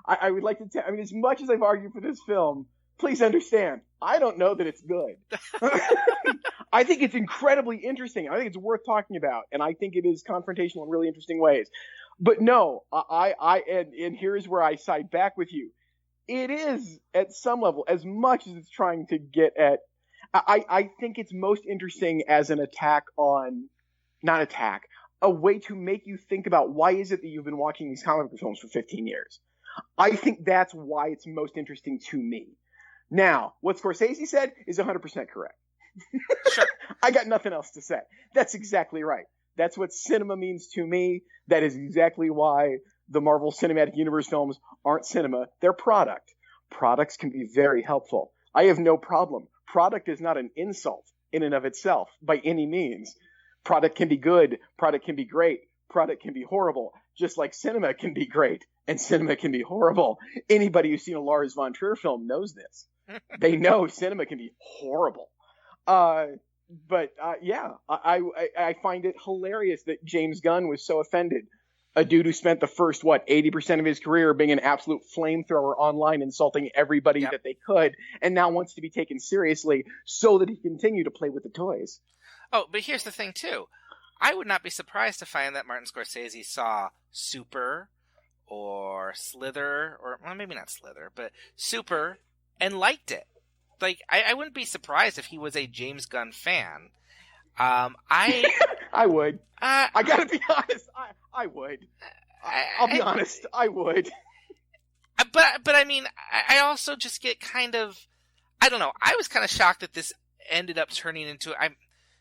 I would like to I mean, as much as I've argued for this film, please understand, I don't know that it's good. I think it's incredibly interesting. I think it's worth talking about, and I think it is confrontational in really interesting ways. But no, and here's where I side back with you. It is, at some level, as much as it's trying to get at, I think it's most interesting as an attack on, not attack, a way to make you think about why is it that you've been watching these comic book films for 15 years. I think that's why it's most interesting to me. Now, what Scorsese said is 100% correct. Sure. I got nothing else to say. That's exactly right. That's what cinema means to me. That is exactly why the Marvel Cinematic Universe films aren't cinema. They're product. Products can be very helpful. I have no problem. Product is not an insult in and of itself by any means. Product can be good. Product can be great. Product can be horrible. Just like cinema can be great and cinema can be horrible. Anybody who's seen a Lars von Trier film knows this. They know cinema can be horrible. Yeah, I find it hilarious that James Gunn was so offended. A dude who spent the first, 80% of his career being an absolute flamethrower online, insulting everybody that they could, and now wants to be taken seriously so that he can continue to play with the toys. Oh, but here's the thing, too. I would not be surprised to find that Martin Scorsese saw Super or Slither, or, well, maybe not Slither, but Super, and liked it. Like, I wouldn't be surprised if he was a James Gunn fan. I would. I gotta be honest. I would. I'll be honest. I would. But I mean, I also just get kind of, I don't know. I was kind of shocked that this ended up turning into,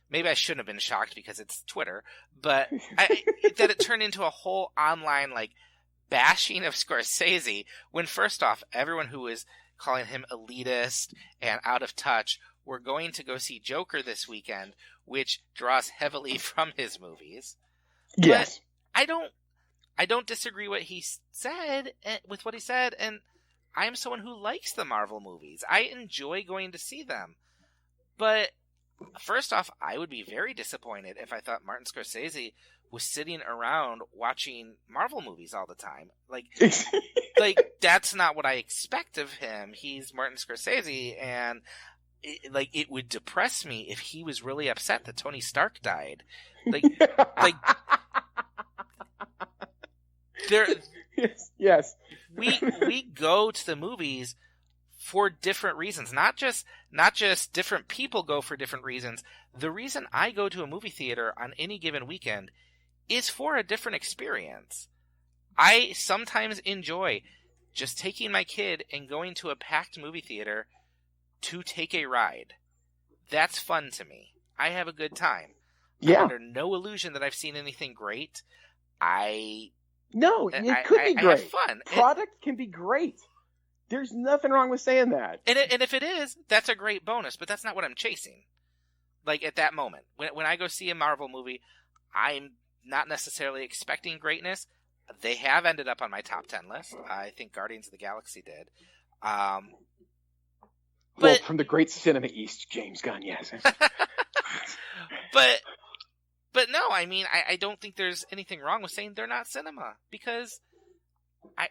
maybe I shouldn't have been shocked because it's Twitter, but that it turned into a whole online, like, bashing of Scorsese, when first off, everyone who was calling him elitist and out of touch were going to go see Joker this weekend, which draws heavily from his movies. Yes. But I don't disagree with what he said, and I am someone who likes the Marvel movies. I enjoy going to see them. But first off, I would be very disappointed if I thought Martin Scorsese was sitting around watching Marvel movies all the time. Like that's not what I expect of him. He's Martin Scorsese, and it would depress me if he was really upset that Tony Stark died. Yes. We go to the movies for different reasons. Not just different people go for different reasons. The reason I go to a movie theater on any given weekend is for a different experience. I sometimes enjoy just taking my kid and going to a packed movie theater to take a ride. That's fun to me. I have a good time. Yeah. I'm under no illusion that I've seen anything great. No, it could be great. I have fun. Product can be great. There's nothing wrong with saying that. And if it is, that's a great bonus, but that's not what I'm chasing. Like, at that moment. When I go see a Marvel movie, I'm not necessarily expecting greatness. They have ended up on my top 10 list. I think Guardians of the Galaxy did. Well, from the great cinema east, James Gunn, yes. But no, I mean, I don't think there's anything wrong with saying they're not cinema, because I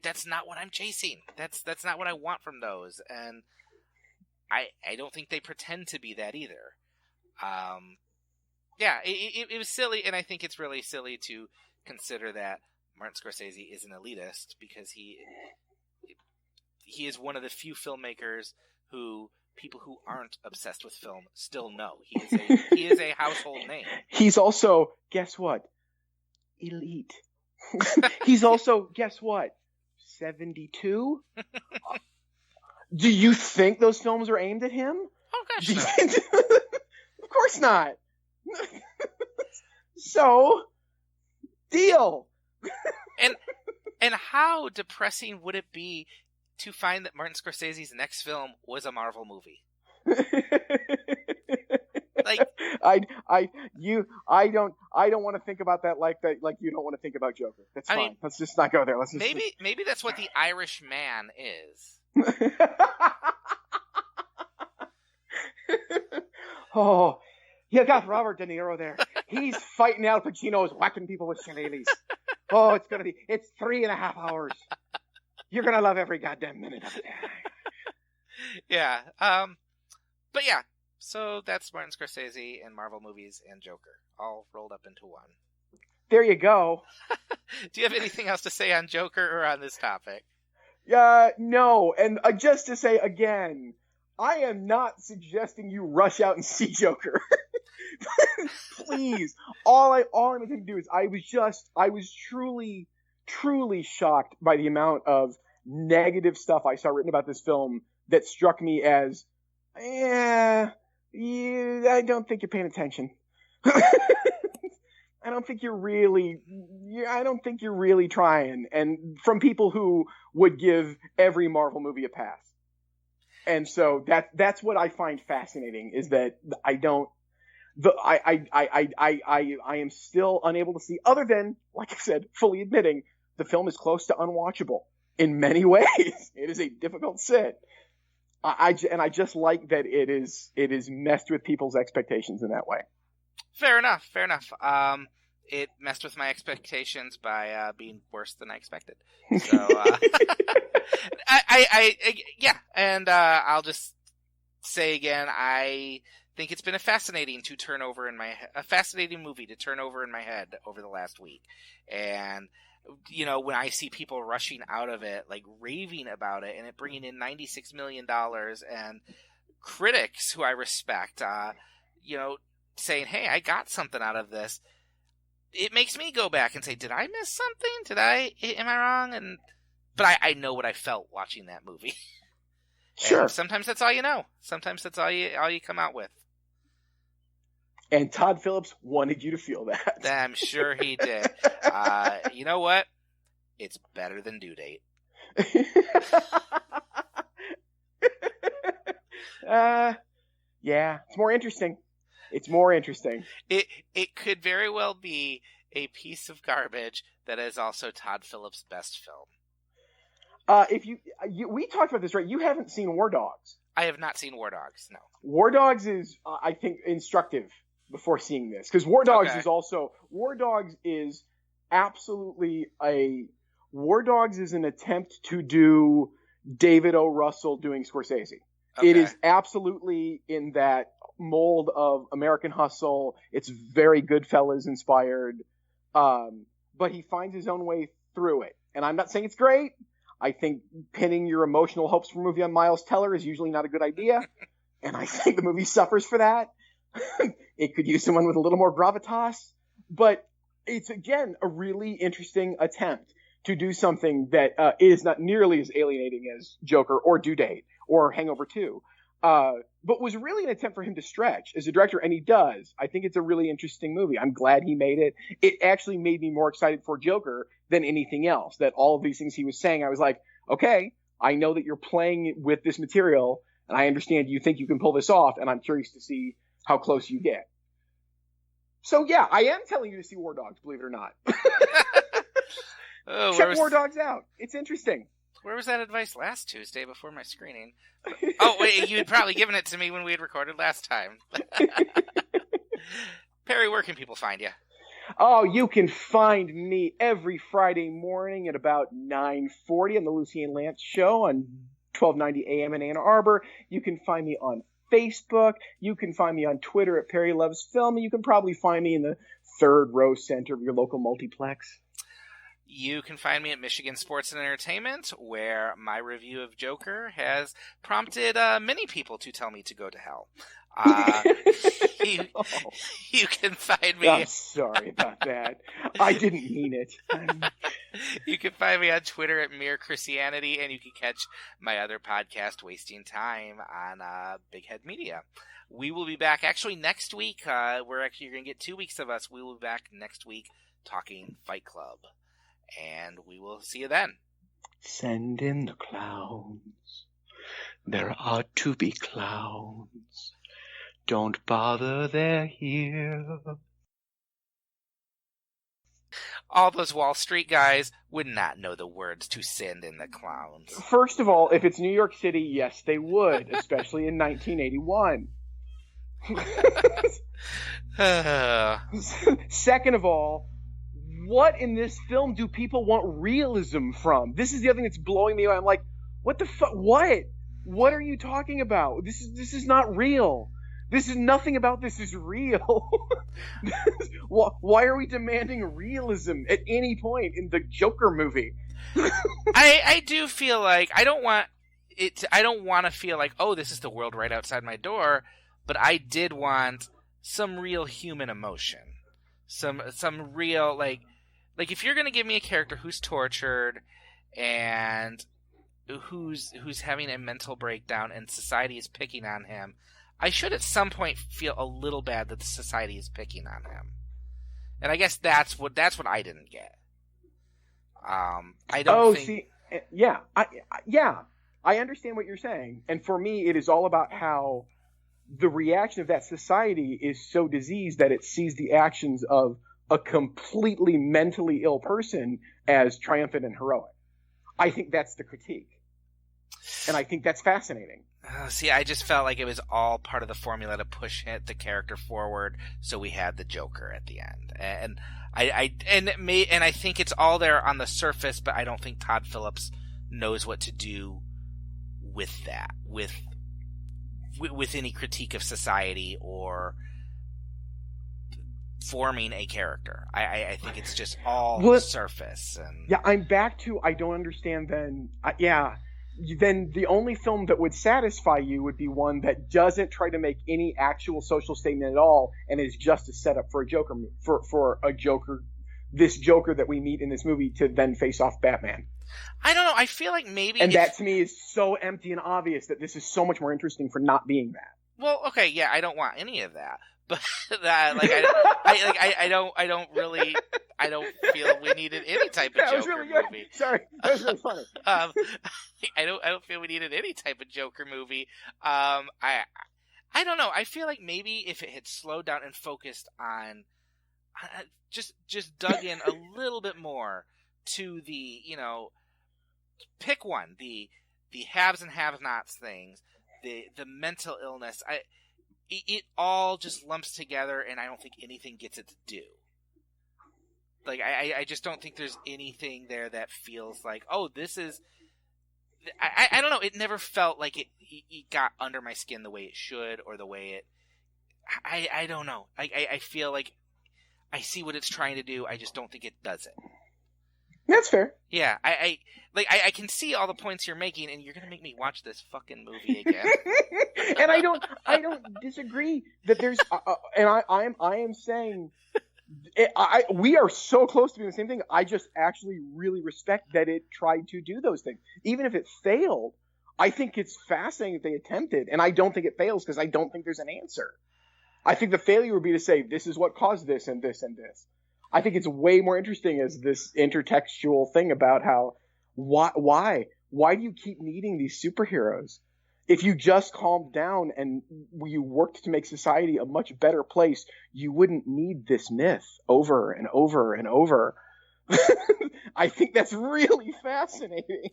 that's not what I'm chasing. That's not what I want from those, and I don't think they pretend to be that either. Yeah, it was silly, and I think it's really silly to consider that Martin Scorsese is an elitist, because he is one of the few filmmakers who people who aren't obsessed with film still know. He is a household name. He's also, guess what? Elite. He's also, guess what? 72? Do you think those films are aimed at him? Oh gosh, no. Of course not. So, deal. And how depressing would it be to find that Martin Scorsese's next film was a Marvel movie. Like, I don't want to think about that like you don't want to think about Joker. That's fine. Mean, let's just not go there. Maybe that's what the Irish man is. Oh, you got Robert De Niro there. He's fighting Al Pacino's whacking people with shillelaghs. Oh, it's 3.5 hours. You're gonna love every goddamn minute of it. Yeah. But yeah. So that's Martin Scorsese and Marvel movies and Joker, all rolled up into one. There you go. Do you have anything else to say on Joker or on this topic? No. And just to say again, I am not suggesting you rush out and see Joker. Please. All I'm going to do is I was truly, truly shocked by the amount of negative stuff I saw written about this film that struck me as, I don't think you're paying attention. I don't think you're really trying. And from people who would give every Marvel movie a pass. And so that's what I find fascinating, is that I am still unable to see, other than, like I said, fully admitting the film is close to unwatchable in many ways. It is a difficult sit. I just like that it is messed with people's expectations in that way. Fair enough. It messed with my expectations by being worse than I expected. So, I'll just say again, I think it's been a fascinating movie to turn over in my head over the last week. And when I see people rushing out of it, like raving about it, and it bringing in $96 million, and critics who I respect, saying, "Hey, I got something out of this," it makes me go back and say, "Did I miss something? Am I wrong?" But I know what I felt watching that movie. Sure. And sometimes that's all you know. Sometimes that's all you come out with. And Todd Phillips wanted you to feel that. I'm sure he did. You know what? It's better than Due Date. Yeah, it's more interesting. It could very well be a piece of garbage that is also Todd Phillips' best film. We talked about this, right? You haven't seen War Dogs. I have not seen War Dogs. No. War Dogs is, I think, instructive before seeing this, because War Dogs is absolutely War Dogs is an attempt to do David O. Russell doing Scorsese. Okay. It is absolutely in that mold of American Hustle. It's very Goodfellas inspired, but he finds his own way through it. And I'm not saying it's great. I think pinning your emotional hopes for a movie on Miles Teller is usually not a good idea, and I think the movie suffers for that. It could use someone with a little more gravitas, but it's, again, a really interesting attempt to do something that is not nearly as alienating as Joker or Due Date or Hangover 2, but was really an attempt for him to stretch as a director, and he does. I think it's a really interesting movie. I'm glad he made it. It actually made me more excited for Joker than anything else. That all of these things he was saying, I was like, okay, I know that you're playing with this material, and I understand you think you can pull this off, and I'm curious to see how close you get. So yeah, I am telling you to see War Dogs, believe it or not. Check War Dogs out. It's interesting. Where was that advice last Tuesday before my screening? Oh, wait, you had probably given it to me when we had recorded last time. Perry, where can people find you? Oh, you can find me every Friday morning at about 9:40 on the Lucy and Lance Show on 1290 AM in Ann Arbor. You can find me on Facebook. You can find me on Twitter at Perry Loves Film. You can probably find me in the third row center of your local multiplex. You can find me at Michigan Sports and Entertainment, where my review of Joker has prompted many people to tell me to go to hell. You can find me... I'm sorry about that. I didn't mean it. You can find me on Twitter at Mere Christianity, and you can catch my other podcast, Wasting Time, on Big Head Media. We will be back actually next week. You're going to get 2 weeks of us. We will be back next week talking Fight Club. And we will see you then. Send in the clowns. There are to be clowns. Don't bother, they're here. All those Wall Street guys would not know the words to Send in the Clowns. First of all, if it's New York City, yes, they would, especially in 1981. Second of all, what in this film do people want realism from? This is the other thing that's blowing me away. I'm like, what the fuck? What? What are you talking about? This is not real. This is nothing about this is real. Why are we demanding realism at any point in the Joker movie? I do feel like I don't want to feel like, oh, this is the world right outside my door, but I did want some real human emotion. Some real like if you're going to give me a character who's tortured and who's having a mental breakdown and society is picking on him, I should at some point feel a little bad that the society is picking on him. And I guess that's what I didn't get. I don't think... I understand what you're saying. And for me, it is all about how the reaction of that society is so diseased that it sees the actions of a completely mentally ill person as triumphant and heroic. I think that's the critique. And I think that's fascinating. See, I just felt like it was all part of the formula to push the character forward, so we had the Joker at the end, and I think it's all there on the surface, but I don't think Todd Phillips knows what to do with that, with any critique of society or forming a character. I think it's just all surface. And yeah, I'm back to I don't understand. Then the only film that would satisfy you would be one that doesn't try to make any actual social statement at all and is just a setup for a Joker this Joker that we meet in this movie to then face off Batman. I don't know. I feel like maybe... And that to me is so empty and obvious that this is so much more interesting for not being that. Well, okay, yeah, I don't want any of that. But that, I don't feel we needed any type of Joker really good. movie. Sorry, that was really funny. I don't feel we needed any type of Joker movie. I don't know. I feel like maybe if it had slowed down and focused on, just dug in a little bit more to the, pick one, the haves and have-nots things, the mental illness. It all just lumps together, and I don't think anything gets it to do. Like, I just don't think there's anything there that feels like, oh, this is... I don't know. It never felt like it got under my skin the way it should, or the way it... I don't know. I feel like I see what it's trying to do. I just don't think it does it. That's fair. Yeah, I can see all the points you're making, and you're gonna make me watch this fucking movie again. And I don't disagree that there's, and I am saying, we are so close to doing the same thing. I just actually really respect that it tried to do those things, even if it failed. I think it's fascinating that they attempted, and I don't think it fails because I don't think there's an answer. I think the failure would be to say this is what caused this and this and this. I think it's way more interesting as this intertextual thing about how why do you keep needing these superheroes? If you just calmed down and you worked to make society a much better place, you wouldn't need this myth over and over and over. I think that's really fascinating.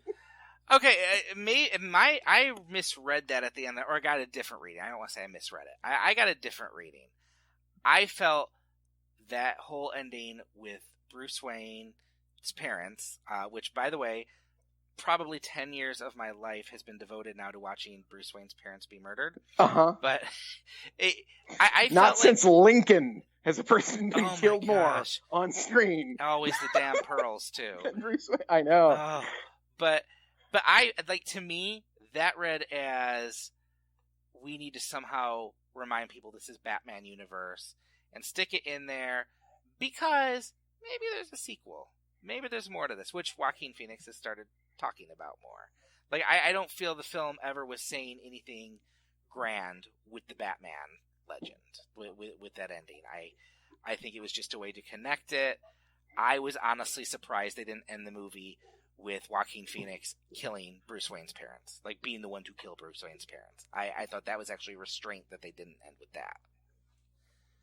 Okay, I misread that at the end, or I got a different reading. I don't want to say I misread it. I got a different reading. I felt that whole ending with Bruce Wayne's parents, which, by the way, probably 10 years of my life has been devoted now to watching Bruce Wayne's parents be murdered. Uh-huh. But I not since Lincoln has a person been killed more on screen. Always the damn pearls, too. Bruce Wayne, I know. But I, like, to me, that read as we need to somehow remind people this is Batman universe and stick it in there because maybe there's a sequel. Maybe there's more to this, which Joaquin Phoenix has started talking about more. Like, I don't feel the film ever was saying anything grand with the Batman legend, with that ending. I think it was just a way to connect it. I was honestly surprised they didn't end the movie with Joaquin Phoenix killing Bruce Wayne's parents, like being the one to kill Bruce Wayne's parents. I thought that was actually restraint that they didn't end with that.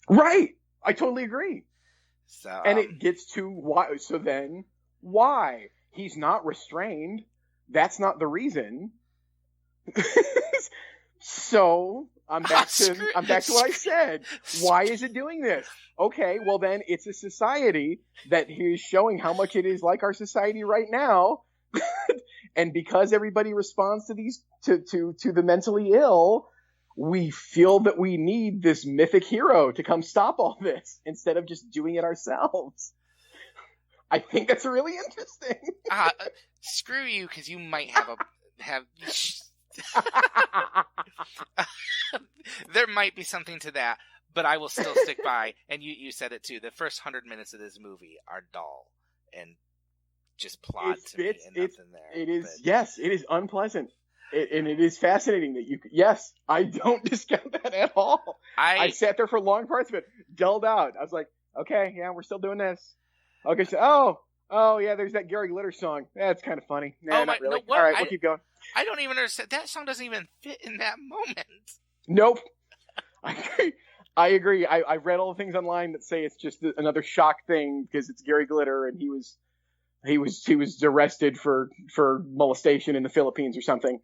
Right. I totally agree. So, and it gets to why. So then, why? He's not restrained. That's not the reason. So I'm back to what I said. Why is it doing this? Okay, well then it's a society that is showing how much it is like our society right now. And because everybody responds to these to the mentally ill, we feel that we need this mythic hero to come stop all this instead of just doing it ourselves. I think that's really interesting. Screw you, because you might have. There might be something to that, but I will still stick by. And you said it too. The first 100 minutes of this movie are dull and just plot to me and nothing there. It is, yes, it is unpleasant. And it is fascinating that yes, I don't discount that at all. I sat there for long parts of it, dulled out. I was like, okay, yeah, we're still doing this. Okay, so, oh yeah, there's that Gary Glitter song. That's kind of funny. Nah, not really. No, all right, we'll keep going. I don't even understand. That song doesn't even fit in that moment. Nope. I agree. I read all the things online that say it's just another shock thing because it's Gary Glitter and he was arrested for molestation in the Philippines or something.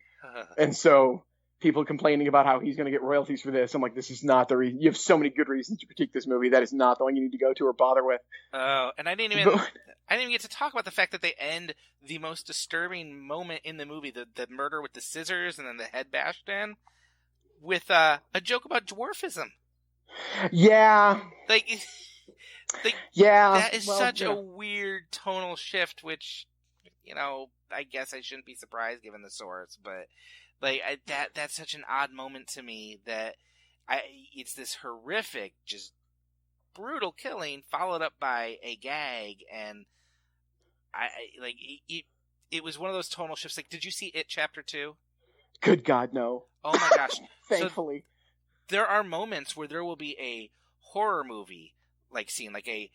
And so people complaining about how he's going to get royalties for this. I'm like, this is not the reason. You have so many good reasons to critique this movie. That is not the one you need to go to or bother with. Oh, and I didn't even get to talk about the fact that they end the most disturbing moment in the movie, the murder with the scissors and then the head bashed in, with a joke about dwarfism. Yeah. Yeah. That is such a weird tonal shift, which, I guess I shouldn't be surprised given the source, but that's such an odd moment to me that it's this horrific, just brutal killing followed up by a gag, and it was one of those tonal shifts. Like, did you see It Chapter 2? Good God, no. Oh my gosh. Thankfully. So there are moments where there will be a horror movie like scene, like a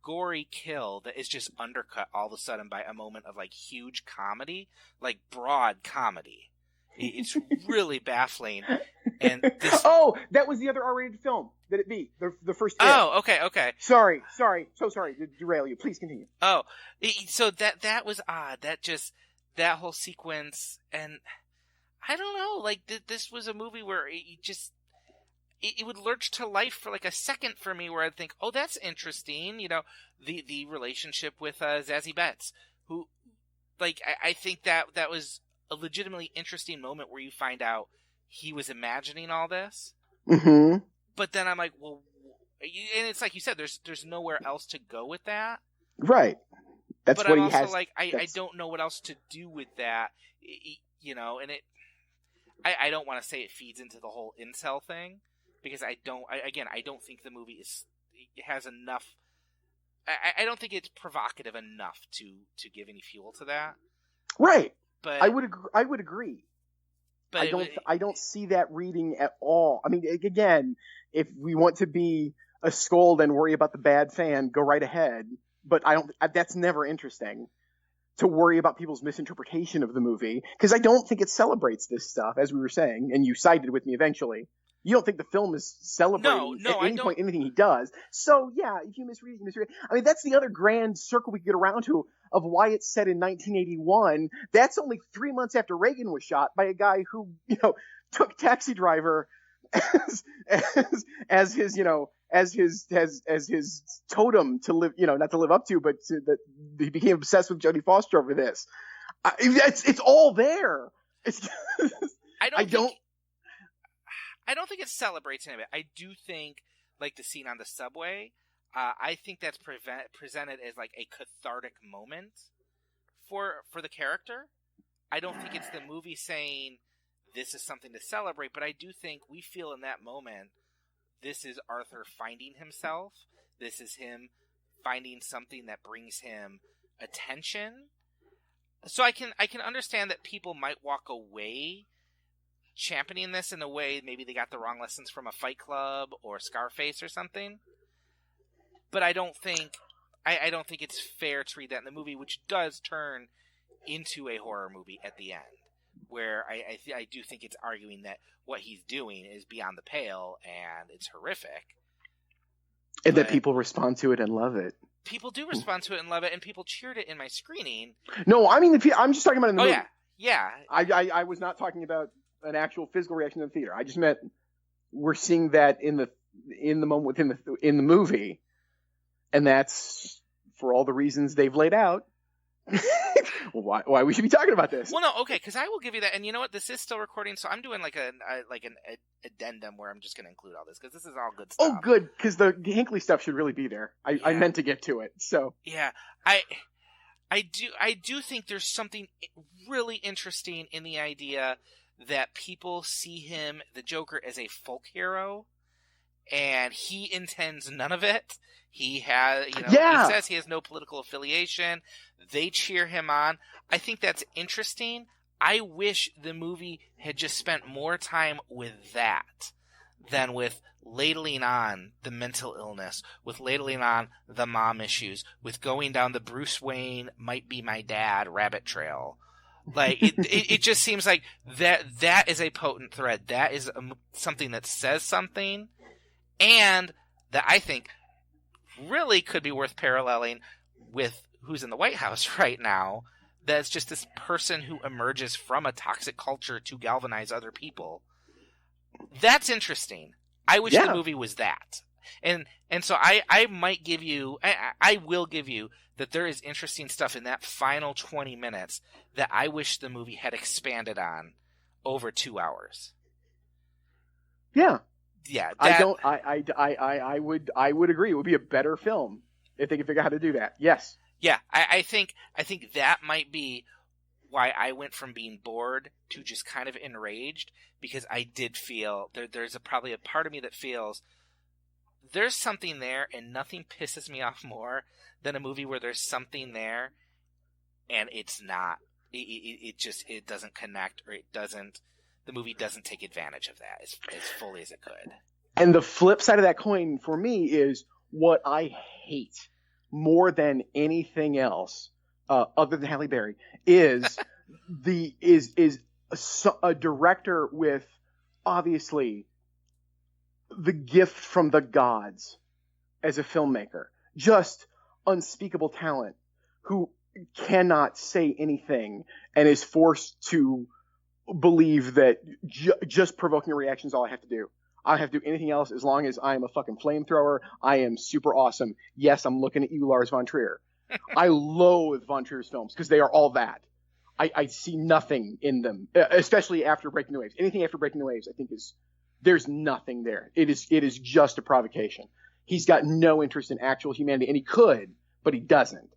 gory kill that is just undercut all of a sudden by a moment of like huge comedy, like broad comedy. It's really baffling. And that was the other R-rated film that it beat the first. Oh, okay. Sorry, so sorry to derail you. Please continue. Oh, so that was odd. That whole sequence, and I don't know. Like this was a movie where it would lurch to life for like a second for me, where I'd think, oh, that's interesting. The relationship with Zazie Betts, who, like, I think that was a legitimately interesting moment where you find out he was imagining all this. Mm-hmm. But then I'm like, well, and it's like you said, there's nowhere else to go with that. Right. That's but what I'm he also has. Like, I don't know what else to do with that, and I don't want to say it feeds into the whole incel thing, because I don't think the movie has enough. I don't think it's provocative enough to give any fuel to that. Right. But I would agree. But I don't see that reading at all. I mean, again, if we want to be a scold and worry about the bad fan, go right ahead. But that's never interesting to worry about people's misinterpretation of the movie, because I don't think it celebrates this stuff, as we were saying, and you sided with me eventually. You don't think the film is celebrating at any point anything he does. So, yeah, if you misread it, you misread it. I mean, that's the other grand circle we could get around to of why it's set in 1981. That's only 3 months after Reagan was shot by a guy who, took Taxi Driver as his, as his totem to live, not to live up to, but that he became obsessed with Jodie Foster over this. It's all there. I don't think it celebrates any of it. I do think, like the scene on the subway, I think that's presented as like a cathartic moment for the character. I don't think it's the movie saying this is something to celebrate, but I do think we feel in that moment this is Arthur finding himself. This is him finding something that brings him attention. So I can understand that people might walk away championing this in a way maybe they got the wrong lessons from a Fight Club or Scarface or something. But I don't think I don't think it's fair to read that in the movie, which does turn into a horror movie at the end, where I do think it's arguing that what he's doing is beyond the pale and it's horrific. And that people respond to it and love it. People do respond to it and love it, and people cheered it in my screening. No, I mean, I'm just talking about in the movie. Yeah. I was not talking about an actual physical reaction in the theater. I just meant we're seeing that in the moment within in the movie, and that's for all the reasons they've laid out. Why we should be talking about this? Well, no, okay, because I will give you that, and you know what? This is still recording, so I'm doing like an addendum where I'm just going to include all this because this is all good stuff. Oh, good, because the Hinckley stuff should really be there. I meant to get to it, so yeah, I do think there's something really interesting in the idea that people see him, the Joker, as a folk hero, and he intends none of it. He has, he says he has no political affiliation. They cheer him on. I think that's interesting. I wish the movie had just spent more time with that than with ladling on the mental illness, with ladling on the mom issues, with going down the Bruce Wayne might be my dad rabbit trail. Like it just seems like that is a potent thread. That is something that says something, and that I think really could be worth paralleling with who's in the White House right now. That's just this person who emerges from a toxic culture to galvanize other people. That's interesting. I wish the movie was that. And so I might give you, I will give you that there is interesting stuff in that final 20 minutes that I wish the movie had expanded on over 2 hours. Yeah. Yeah. I would agree. It would be a better film if they could figure out how to do that. Yes. Yeah. I think that might be why I went from being bored to just kind of enraged, because I did feel there's probably a part of me that feels there's something there, and nothing pisses me off more than a movie where there's something there and it's not. It doesn't connect, or the movie doesn't take advantage of that as fully as it could. And the flip side of that coin for me is what I hate more than anything else, other than Halle Berry, is a director with obviously the gift from the gods as a filmmaker, just unspeakable talent, who cannot say anything and is forced to believe that just provoking a reaction is all I have to do. I don't have to do anything else as long as I am a fucking flamethrower. I am super awesome. Yes, I'm looking at you, Lars von Trier. I loathe von Trier's films because they are all that. I see nothing in them, especially after Breaking the Waves. Anything after Breaking the Waves, I think there's nothing there. It is just a provocation. He's got no interest in actual humanity, and he could, but he doesn't.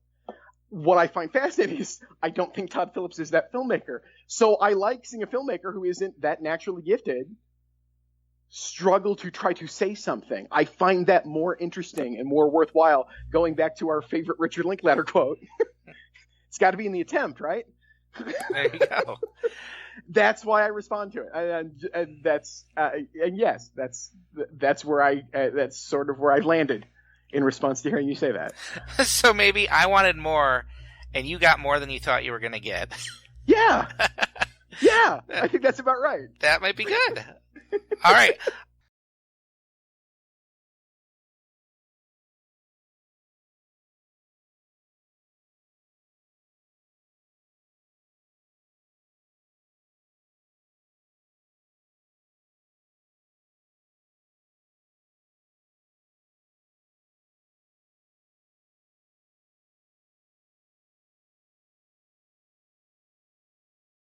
What I find fascinating is I don't think Todd Phillips is that filmmaker. So I like seeing a filmmaker who isn't that naturally gifted struggle to try to say something. I find that more interesting and more worthwhile, going back to our favorite Richard Linklater quote. It's got to be in the attempt, right? There you go. That's why I respond to it, and that's and yes, that's where that's sort of where I landed in response to hearing you say that. So maybe I wanted more, and you got more than you thought you were going to get. Yeah, yeah, I think that's about right. That might be good. All right,